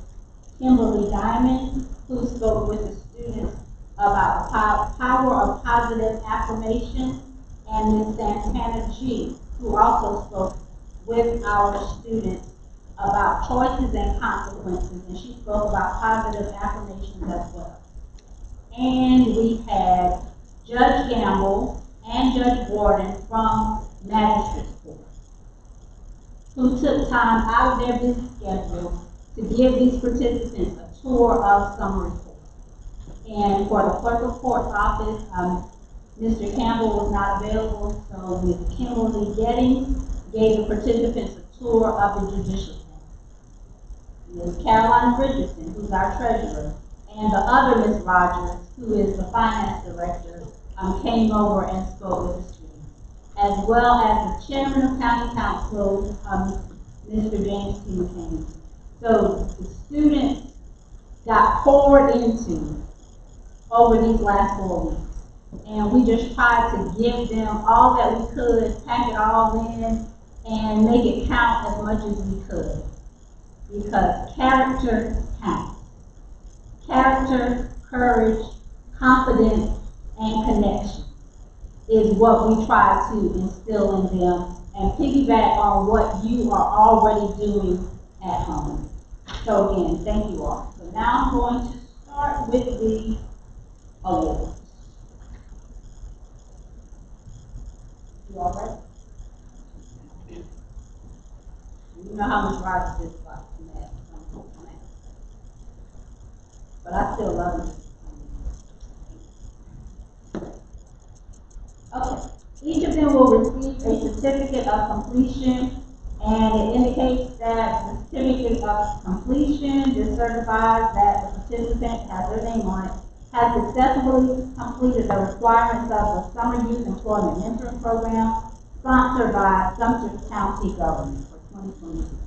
Kimberly Diamond, who spoke with the students about the power of positive affirmation, and Ms. Santana G, who also spoke with our students about choices and consequences, and she spoke about positive affirmations as well. And we had Judge Gamble and Judge Gordon from Magistrates Court, who took time out of their busy schedule to give these participants a tour of summary court. And for the clerk of court's office, Mr. Campbell was not available, so Ms. Kimberly Getting gave the participants a tour of the Judicial Center. Ms. Caroline Richardson, who's our treasurer, and the other Ms. Rogers, who is the finance director, came over and spoke with the students, as well as the chairman of county council, Mr. James T. McCain. So the students got poured into over these last 4 weeks. And we just tried to give them all that we could, pack it all in, and make it count as much as we could. Because character counts. Character, courage, confidence, and connection is what we try to instill in them and piggyback on what you are already doing at home. So again, thank you all. So now I'm going to start with the awards. You all ready? You know how much Roger just got from that. But I still love you. Okay. Each of them will receive a certificate of completion, and it indicates that the certificate of completion just certifies that the participant has their name on it, has successfully completed the requirements of the Summer Youth Employment Mentoring Program sponsored by Sumter County Government for 2022.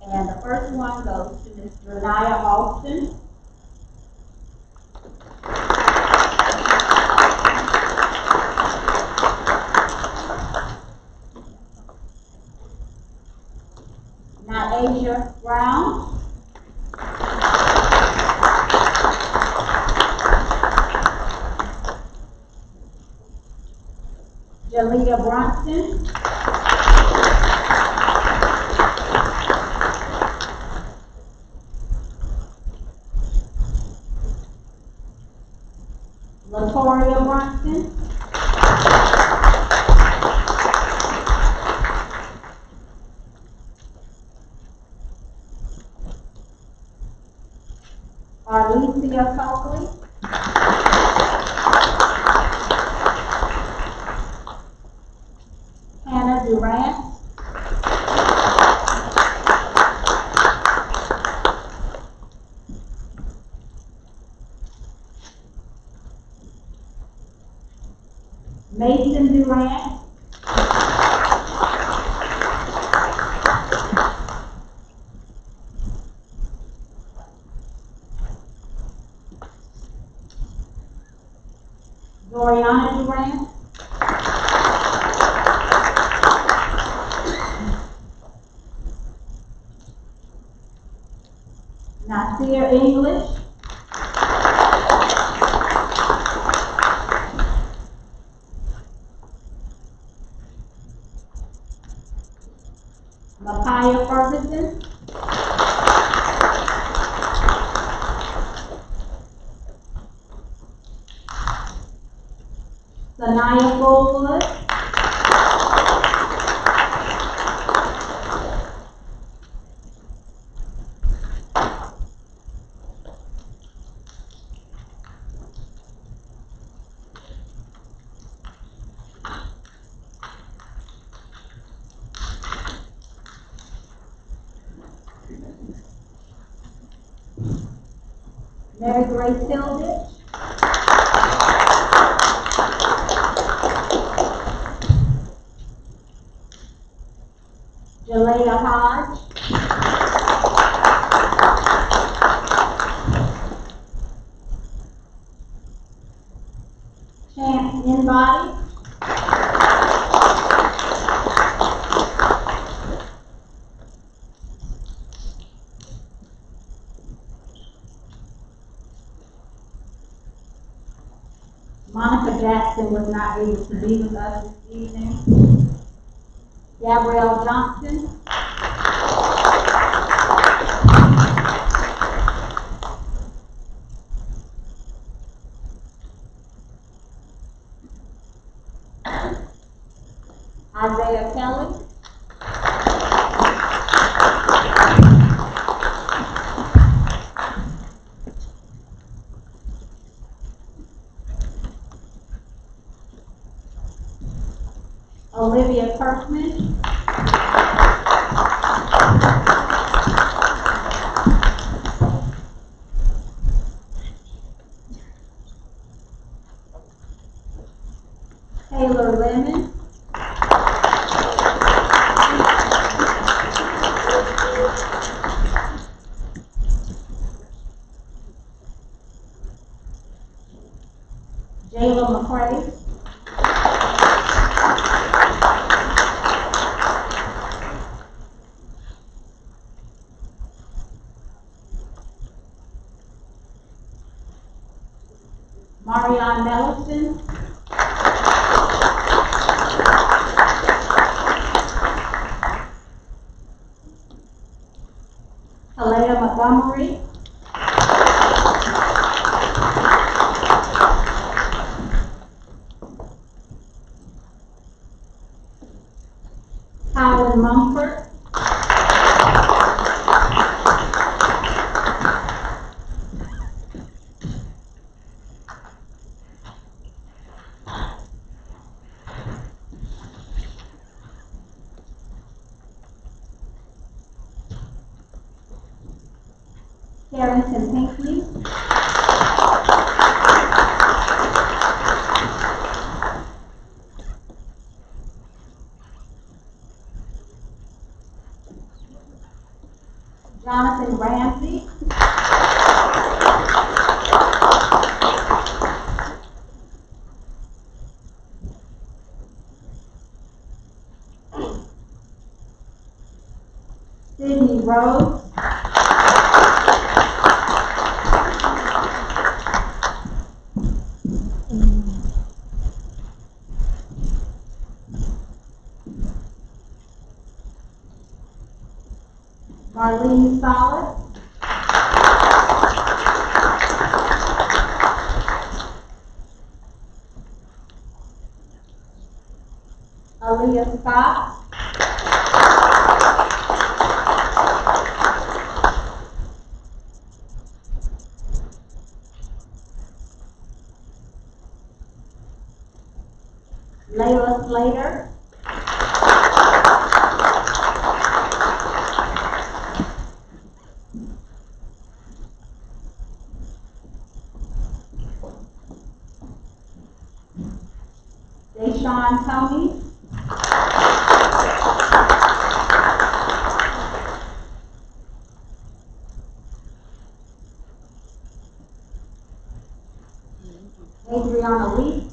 And the first one goes to Ms. Renaya Alston. Asia Brown. Jalea Bronson. Latoria Bronson. Arlesia Coakley. Hannah Durant. Mason Durant. Doriana Durant. Nasir English. Makaya Ferguson. Sanaya Fullwood. Mary Grace Hilditch. Jalea Hodge. Chance Inbody. Monica Jackson was not able to be with us this evening. Gabrielle Johnson. Isaiah Kelly. Olivia Kirkman. Jayla McCray, Marion Mellison, Alea Montgomery, Howard Mumford, Carrington Pinkley, Jonathan Ramsey, Sydney Rhodes, Marlene Solid, Aaliyah Scott, Layla Slater, Deshaun Tony, Adriana Lee,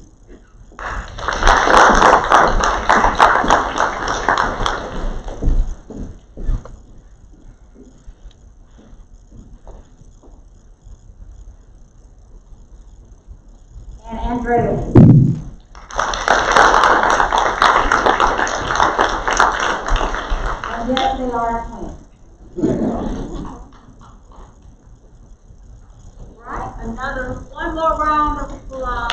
and Andrea. And yes, they are twins. Right, one more round of applause.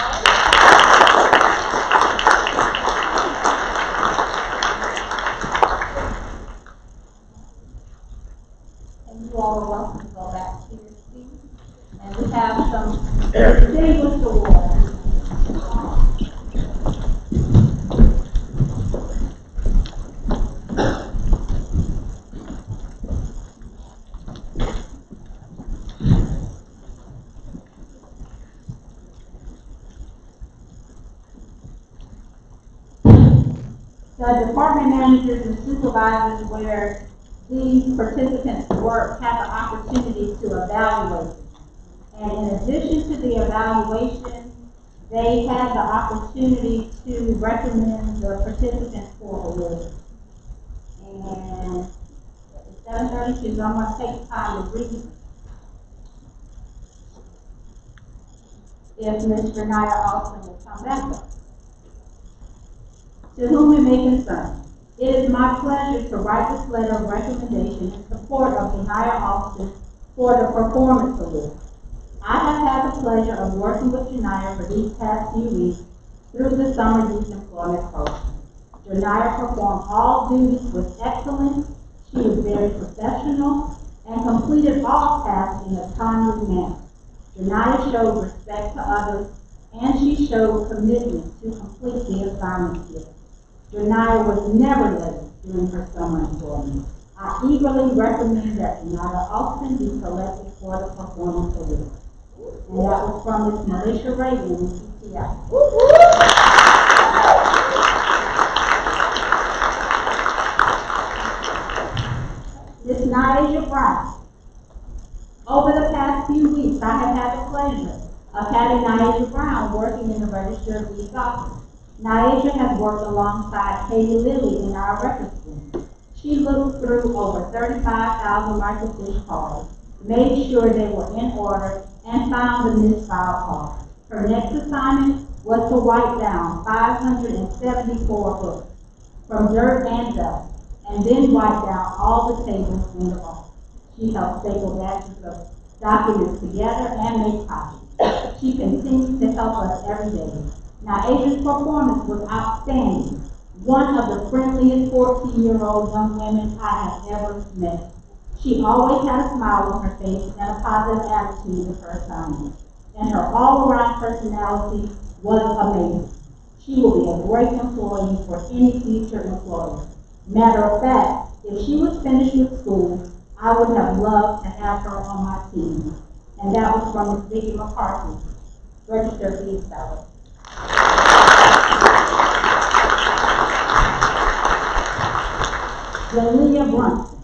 And you all are welcome to go back to your seats. And we have some distinguished awards. The department managers and supervisors where these participants work have the opportunity to evaluate. And in addition to the evaluation, they had the opportunity to recommend the participants for awards. And it's 7:32, so I'm going to take the time to read. If Ms. Renaya Austin will come back up. To whom it may concern, it is my pleasure to write this letter of recommendation in support of Janiyah Austin for the Performance Award. I have had the pleasure of working with Janiyah for these past few weeks through the Summer Youth Employment Program. Janiyah performed all duties with excellence. She was very professional and completed all tasks in a timely manner. Janiyah showed respect to others, and she showed commitment to complete the assignment given. Janiyah was never late during her summer employment. I eagerly recommend that Janiyah Austin be selected for the Performance Award. And that was from Ms. Marisha Reagan in CTI. Ms. Naija Brown. Over the past few weeks, I have had the pleasure Patty Niaja Brown, working in the Register of Deeds office. Niaja has worked alongside Katie Lilly in our records room. She looked through over 35,000 microfiche cards, made sure they were in order, and found the misfiled card. Her next assignment was to wipe down 574 books from dirt and dust, and then wipe down all the tables in the office. She helped staple batches of documents together and make copies. She continues to help us every day. Now, Adrian's performance was outstanding. One of the friendliest 14-year-old young women I have ever met. She always had a smile on her face and a positive attitude with her assignment. And her all-around personality was amazing. She will be a great employee for any future employer. Matter of fact, if she was finished with school, I would have loved to have her on my team. And that was from Ms. Vicki McCarthy, Registered Deeds Fellow. Jalea Brunson.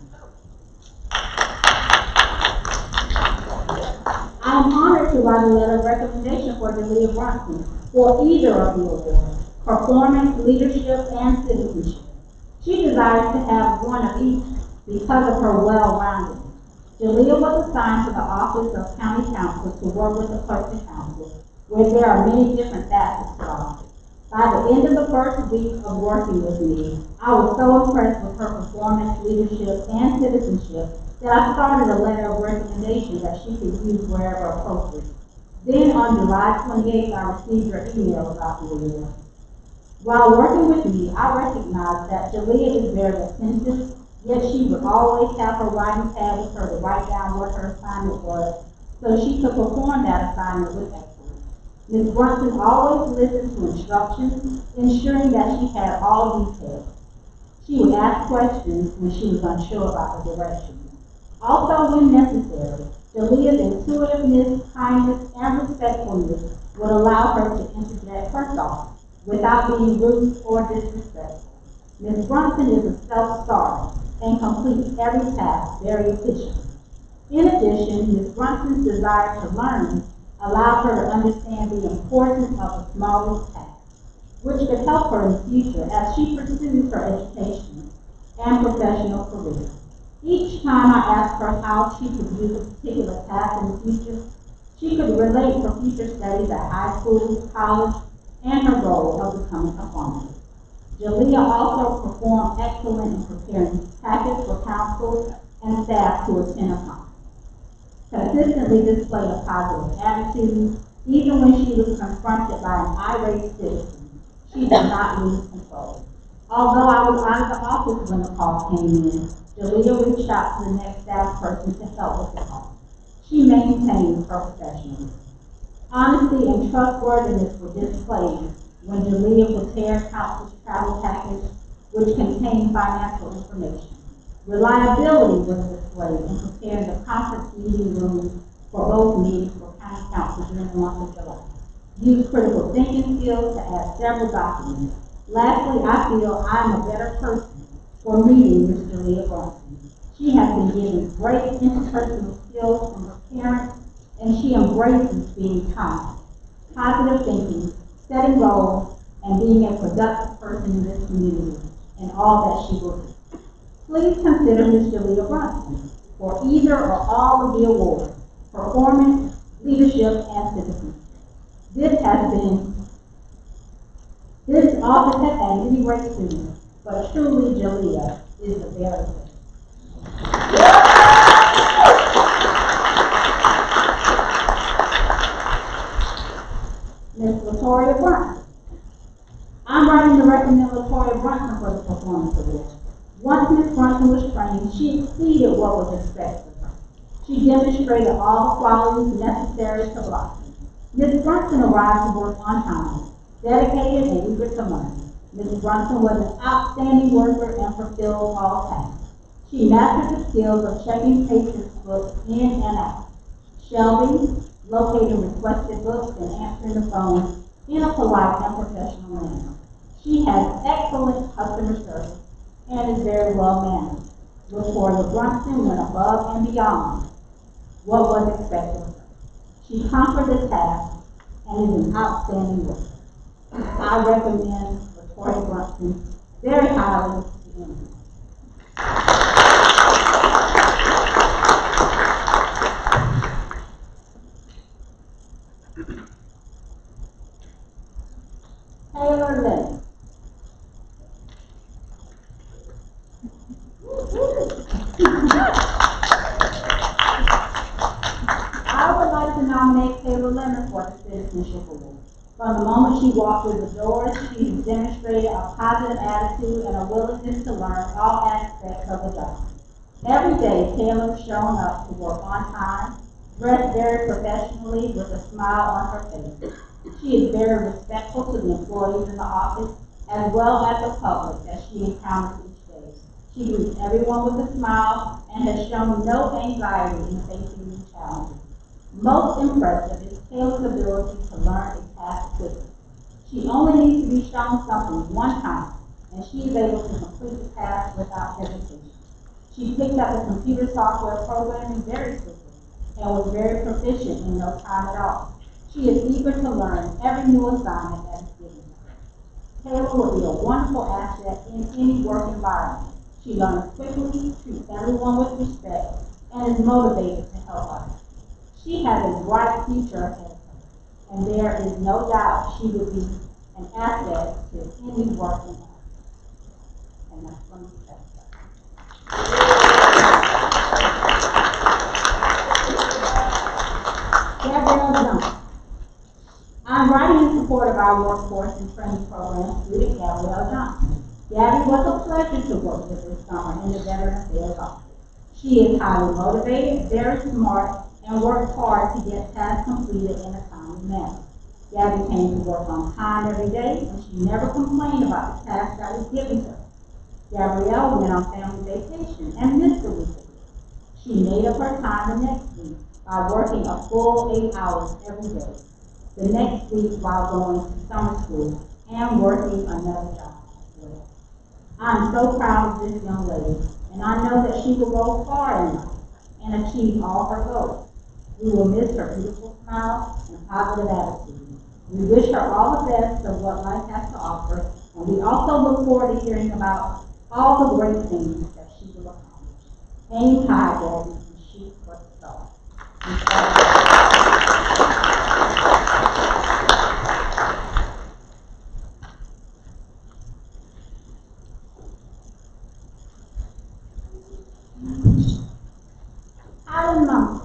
I am honored to write a letter of recommendation for Jalea Brunson for either of the awards, performance, leadership, and citizenship. She desires to have one of each because of her well-roundedness. Jalea was assigned to the Office of County Counsel to work with the Clerk of Council, where there are many different facets to the office. By the end of the first week of working with me, I was so impressed with her performance, leadership, and citizenship that I started a letter of recommendation that she could use wherever appropriate. Then on July 28th, I received her email about the award. While working with me, I recognized that Jalea is very attentive, yet she would always have her writing pad with her to write down what her assignment was, so she could perform that assignment with excellence. Ms. Brunson always listened to instructions, ensuring that she had all details. She would ask questions when she was unsure about the direction. Also, when necessary, Jalea's intuitiveness, kindness, and respectfulness would allow her to interject her thoughts without being rude or disrespectful. Ms. Brunson is a self-starter and completes every task very efficiently. In addition, Ms. Brunson's desire to learn allowed her to understand the importance of the smallest tasks, which could help her in the future as she pursues her education and professional career. Each time I asked her how she could use a particular task in the future, she could relate her future studies at high school, college, and her goal of becoming a farmer. Jalea also performed excellent in preparing packets for council and staff to attend a conference. Consistently displayed a positive attitude, even when she was confronted by an irate citizen. She did not lose control. Although I was out of the office when the call came in, Jalea reached out to the next staff person to help with the call. She maintained her professionalism. Honesty and trustworthiness were displayed when Jalea prepared council's travel package, which contained financial information. Reliability was displayed in preparing the conference meeting room for both meetings for county council during the month of July. Used critical thinking skills to add several documents. Lastly, I feel I am a better person for meeting Ms. Jalea Brunson. She has been given great interpersonal skills from her parents, and she embraces being kind, positive thinking, setting goals, and being a productive person in this community and all that she will do. Please consider Ms. Jalea Brunson for either or all of the awards, performance, leadership, and citizenship. This office has had many great students, but truly Jalea is the very best. Ms. Latoya Brunson. I'm writing to recommend Latoya Brunson for the Performance Award. Once Ms. Brunson was trained, she exceeded what was expected of her. She demonstrated all the qualities necessary to blossom. Ms. Brunson arrived to work on time, dedicated and eager to learn. Ms. Brunson was an outstanding worker and fulfilled all tasks. She mastered the skills of checking patients' books in and out, shelving, locating requested books, and answering the phone in a polite and professional manner. She has excellent customer service and is very well mannered. Latoya Brunson went above and beyond what was expected of her. She conquered the task and is an outstanding worker. I recommend Latoya Brunson very highly to interview. Taylor Lynn. I would like to nominate Taylor Lemon for the Citizenship Award. From the moment she walked through the doors, she has demonstrated a positive attitude and a willingness to learn all aspects of the job. Every day, Taylor has shown up to work on time, dressed very professionally with a smile on her face. She is very respectful to the employees in the office, as well as the public that she encounters each day. She greets everyone with a smile and has shown no anxiety in facing new challenges. Most impressive is Taylor's ability to learn a task quickly. She only needs to be shown something one time, and she is able to complete the task without hesitation. She picked up the computer software programming very quickly and was very proficient in no time at all. She is eager to learn every new assignment that is given to her. Taylor will be a wonderful asset in any work environment. She learns quickly, treats everyone with respect, and is motivated to help others. She has a bright future ahead of her, and there is no doubt she will be an asset to any work environment. And that's from the Gabrielle Johnson. I'm writing in support of our workforce and training program student Gabrielle Johnson. Gabby was a pleasure to work with this summer in the Veteran Affairs office. She is highly motivated, very smart, and works hard to get tasks completed in a timely manner. Gabby came to work on time every day, and she never complained about the task that was given to her. Gabrielle went on family vacation and missed a week. She made up her time the next week by working a full 8 hours every day. The next week while going to summer school and working another job as well. I'm so proud of this young lady, and I know that she will go far in life and achieve all her goals. We will miss her beautiful smile and positive attitude. We wish her all the best of what life has to offer, and we also look forward to hearing about all the great things that she will accomplish. Aim high, Gabby, and shoot for the stars. Alan Mumford.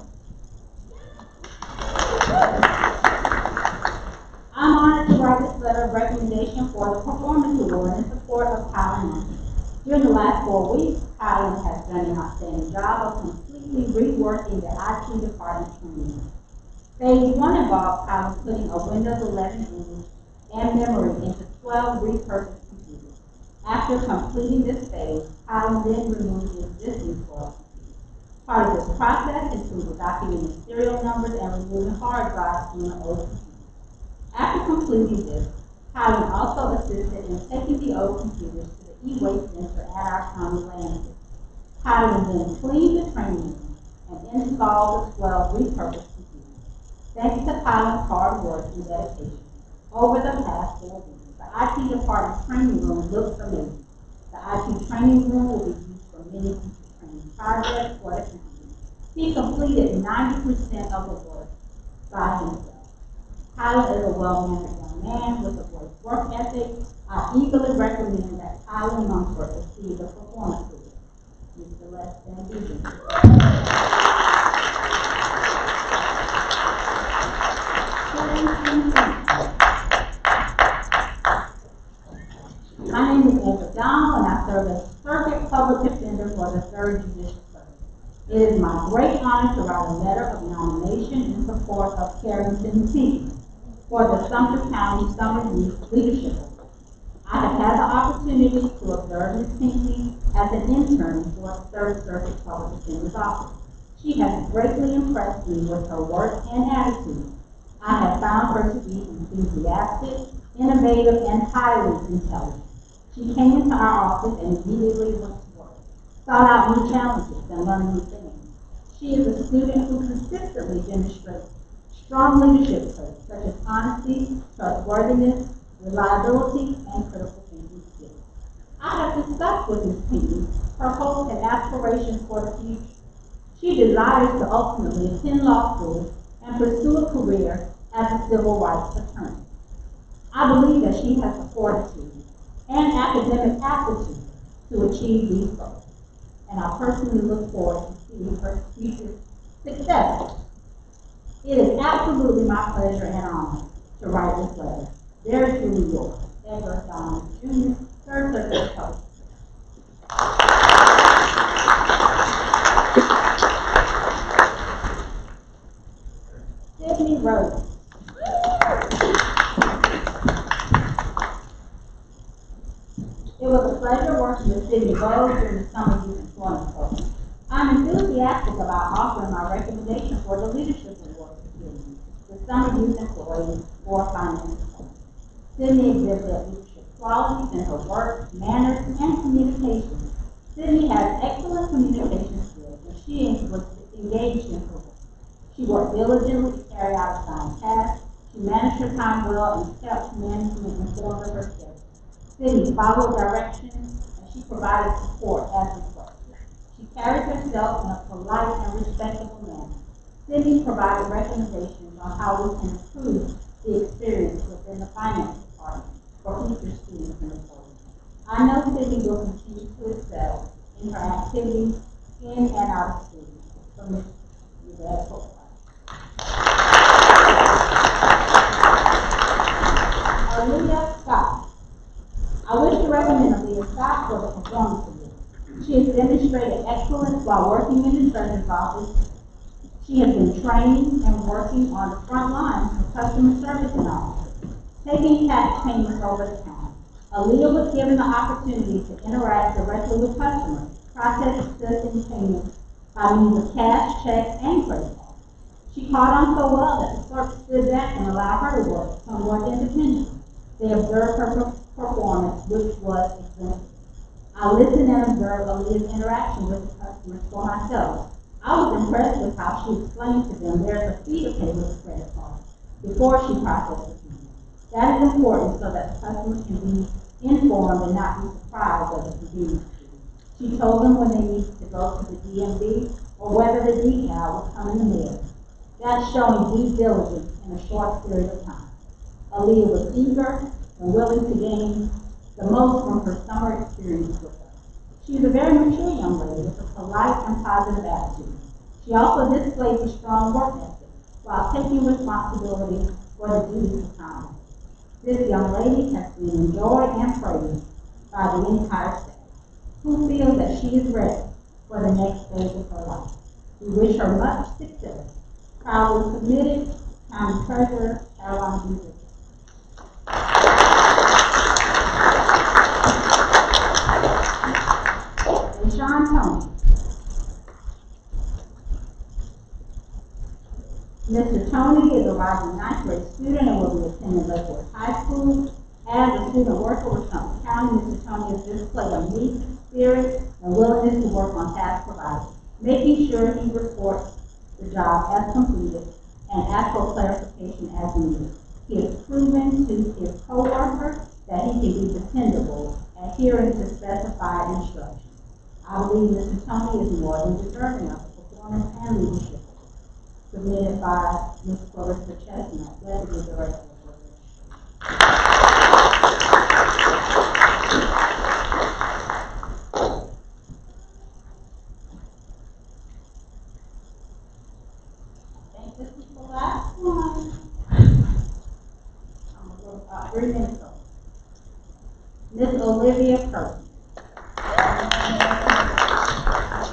I'm honored to write this letter of recommendation for the Performance Award in support of Kylan Mumford. During the last 4 weeks, Kylan has done an outstanding job of completely reworking the IT department training. Phase 1 involved Kylan putting a Windows 11 image and memory into 12 repurposed computers. After completing this phase, Kylan then removed the existing 12 computers. Part of this process included documenting serial numbers and removing hard drives from the old computers. After completing this, Kylan also assisted in taking the old computers to the e-waste center at our county landfill. Kylan then cleaned the training room and installed the 12 repurposed computers. Thanks to Kylan's hard work and dedication, over the past 4 weeks, the IT department's training room looks amazing. The IT training room will be used for many future training projects for the company. He completed 90% of the work by himself. Kylan is a well-mannered young man with a great work ethic. I eagerly recommend that Kylan Mumford receive the Performance Award. Mr. Les Van Duzen. My name is Edward Donald, and I serve as Circuit Public Defender for the 3rd Judicial Circuit. It is my great honor to write a letter of nomination in support of Carrington T. for the Sumter County Summer Youth Leadership Award. I have had the opportunity to observe Ms. Pinckney as an intern for the 3rd Circuit Public Defender's Office. She has greatly impressed me with her work and attitude. I have found her to be enthusiastic, innovative, and highly intelligent. She came into our office and immediately went to work, sought out new challenges, and learned new things. She is a student who consistently demonstrates strong leadership such as honesty, trustworthiness, reliability, and critical thinking skills. I have discussed with Ms. Pinckney her hopes and aspirations for the future. She desires to ultimately attend law school and pursue a career as a civil rights attorney. I believe that she has the fortitude and academic aptitude to achieve these goals, and I personally look forward to seeing her future success. It is absolutely my pleasure and honor to write this letter. Very truly yours, Edward Donald Jr., Third Circuit Post. Sydney Rose. It was a pleasure working with Sydney Rose during the Summer Youth Employment Program. I'm enthusiastic about offering my recommendation for the Leadership Award to Sydney, the Summer Youth Employee for Financial Support. Sydney exhibited leadership qualities in her work, manners, and communication. Sydney has excellent communication skills, and she was engaged in her work. She worked diligently to carry out assigned tasks. She managed her time well and kept management informed of her schedule. Sydney followed directions, and she provided support as requested. She carried herself in a polite and respectable manner. Sydney provided recommendations on how we can improve the experience within the finance department for future students in the program. I know Sydney will continue to excel in her activities in and out of school. So, Ms. Yvette Hope. Olivia Scott. I wish to recommend Olivia Scott for the Performance Award. She has demonstrated excellence while working in the treasurer's office. She has been training and working on the front lines of customer service and office, taking tax payments over the counter. Aaliyah was given the opportunity to interact directly with customers, processing payments by means of cash, checks, and credit cards. She caught on so well that the clerk stood back and allowed her to work somewhat independently. They observed her performance, which was exemplary. I listened and observed Aaliyah's interaction with the customers for myself. I was impressed with how she explained to them there's a fee to pay with a credit card before she processed the payment. That is important so that the customers can be informed and not be surprised of the convenience fee. She told them when they needed to go to the DMV or whether the decal would come in the mail. That's showing due diligence in a short period of time. Aaliyah was eager and willing to gain the most from her summer experience with us. She is a very mature young lady with a polite and positive attitude. She also displays a strong work ethic while taking responsibility for the duties of Congress. This young lady has been enjoyed and praised by the entire staff, who feels that she is ready for the next phase of her life. We wish her much success. Proudly committed, County Treasurer, Caroline B. Sean Tony. Mr. Tony is a rising ninth grade student and will be attending Lakewood High School. As a student worker with Sumter County, Mr. Tony has displayed a meek spirit and willingness to work on tasks provided, making sure he reports the job as completed and asks for clarification as needed. He has proven to his co-workers that he can be dependable, adhering to specified instructions. I believe Mr. Tony is more than deserving of the performance and leadership submitted by Ms. Clarissa Chestnut, Deputy Director of I think this is the last one. I'm going to go about 3 minutes over. Ms. Olivia Kirk.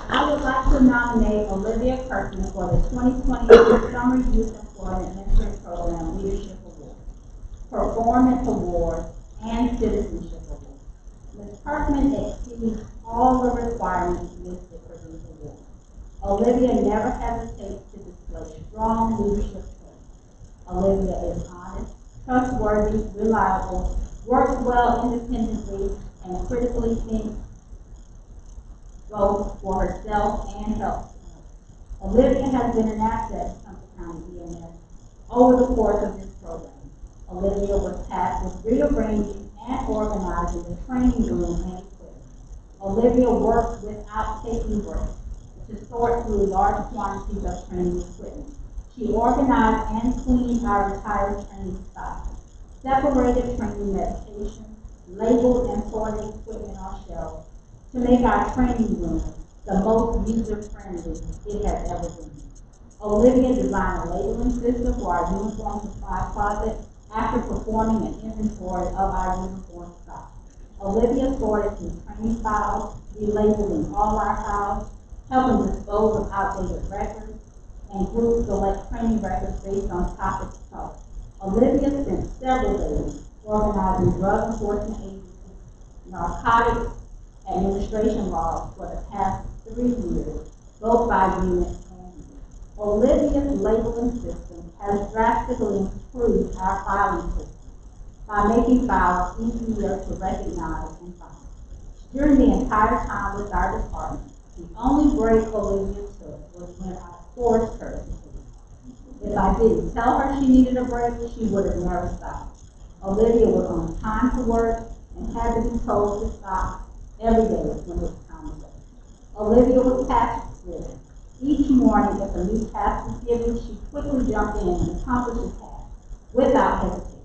I would like to nominate Olivia Kirkman for the 2022 Summer Youth Employment Mentoring Program Leadership Award, Performance Award, and Citizenship Award. Ms. Kirkman exceeds all the requirements listed for these awards. Olivia never hesitates to display strong leadership skills. Olivia is honest, trustworthy, reliable, works well independently, and critically thinks both for herself and helps others. Olivia has been an asset to Sumter County EMS over the course of this program. Olivia was tasked with rearranging and organizing the training room and equipment. Olivia worked without taking breaks to sort through large quantities of training equipment. She organized and cleaned our entire training stock, separated training medications, labeled and sorted equipment on shelves to make our training room the most user-friendly it has ever been. Olivia designed a labeling system for our uniform supply closet after performing an inventory of our uniform stock. Olivia sorted through training files, relabeling all our files, helping dispose of outdated records, and group select training records based on topic color. Olivia spent several days organizing drug enforcement agencies, narcotics administration laws for the past 3 years, both by unit and year. Olivia's labeling system has drastically improved our filing system by making files easier to recognize and find. During the entire time with our department, the only break Olivia took was when I forced her to take it. If I didn't tell her she needed a break, she would have never stopped. Olivia was on time to work and had to be told to stop every day when it was time to go. Olivia was task-driven. Each morning, if a new task was given, she quickly jumped in and accomplished the task without hesitation.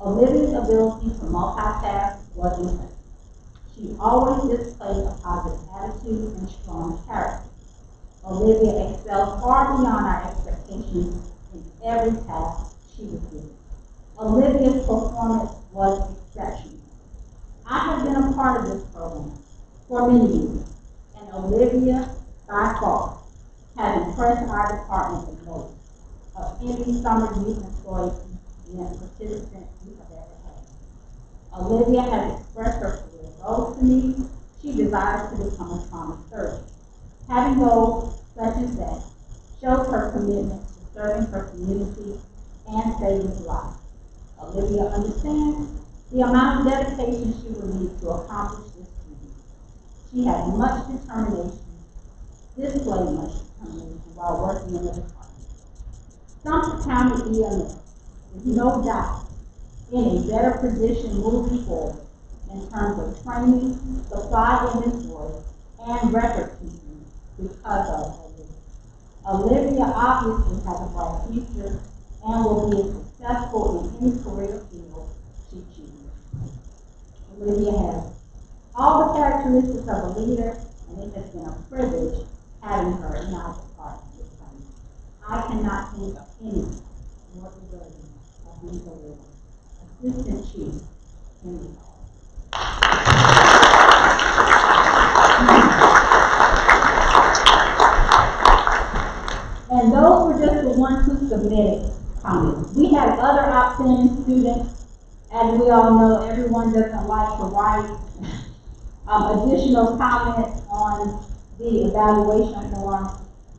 Olivia's ability to multitask was impressive. She always displayed a positive attitude and strong character. Olivia excelled far beyond our expectations in every task she was given. Olivia's performance was exceptional. I have been a part of this program for many years, and Olivia, by far, has impressed our department the most of any summer youth employee participant we have ever had. Olivia has expressed her career goals to me. She desires to become a trauma surgeon. Having goals such as that shows her commitment to serving her community and saving lives. Olivia understands the amount of dedication she will need to accomplish this duty. She has much determination, displayed much determination while working in the department. Sumter County EMS is no doubt in a better position moving forward in terms of training, supply inventory, and record keeping because of Olivia. Olivia obviously has a bright future and will be successful in any career field she chooses. Olivia has all the characteristics of a leader, and it has been a privilege having her in our department this summer. I cannot think of anyone more deserving of these awards. Assistant Chief Henry Hall. And those were just the ones who submitted comments. We had other outstanding students. As we all know, everyone doesn't like to write additional comments on the evaluation form.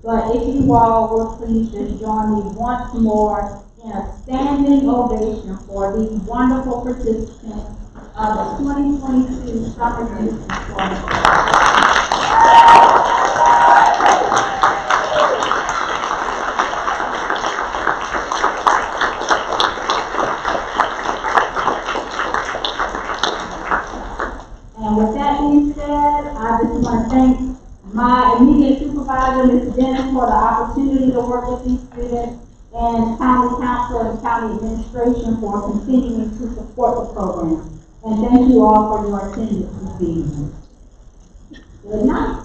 But if you all will please just join me once more in a standing ovation for these wonderful participants of the 2022 Summer Youth Employment Program. And with that being said, I just want to thank my immediate supervisor, Ms. Dennis, for the opportunity to work with these students, and county council and county administration for continuing to support the program. And thank you all for your attendance this evening. Good night.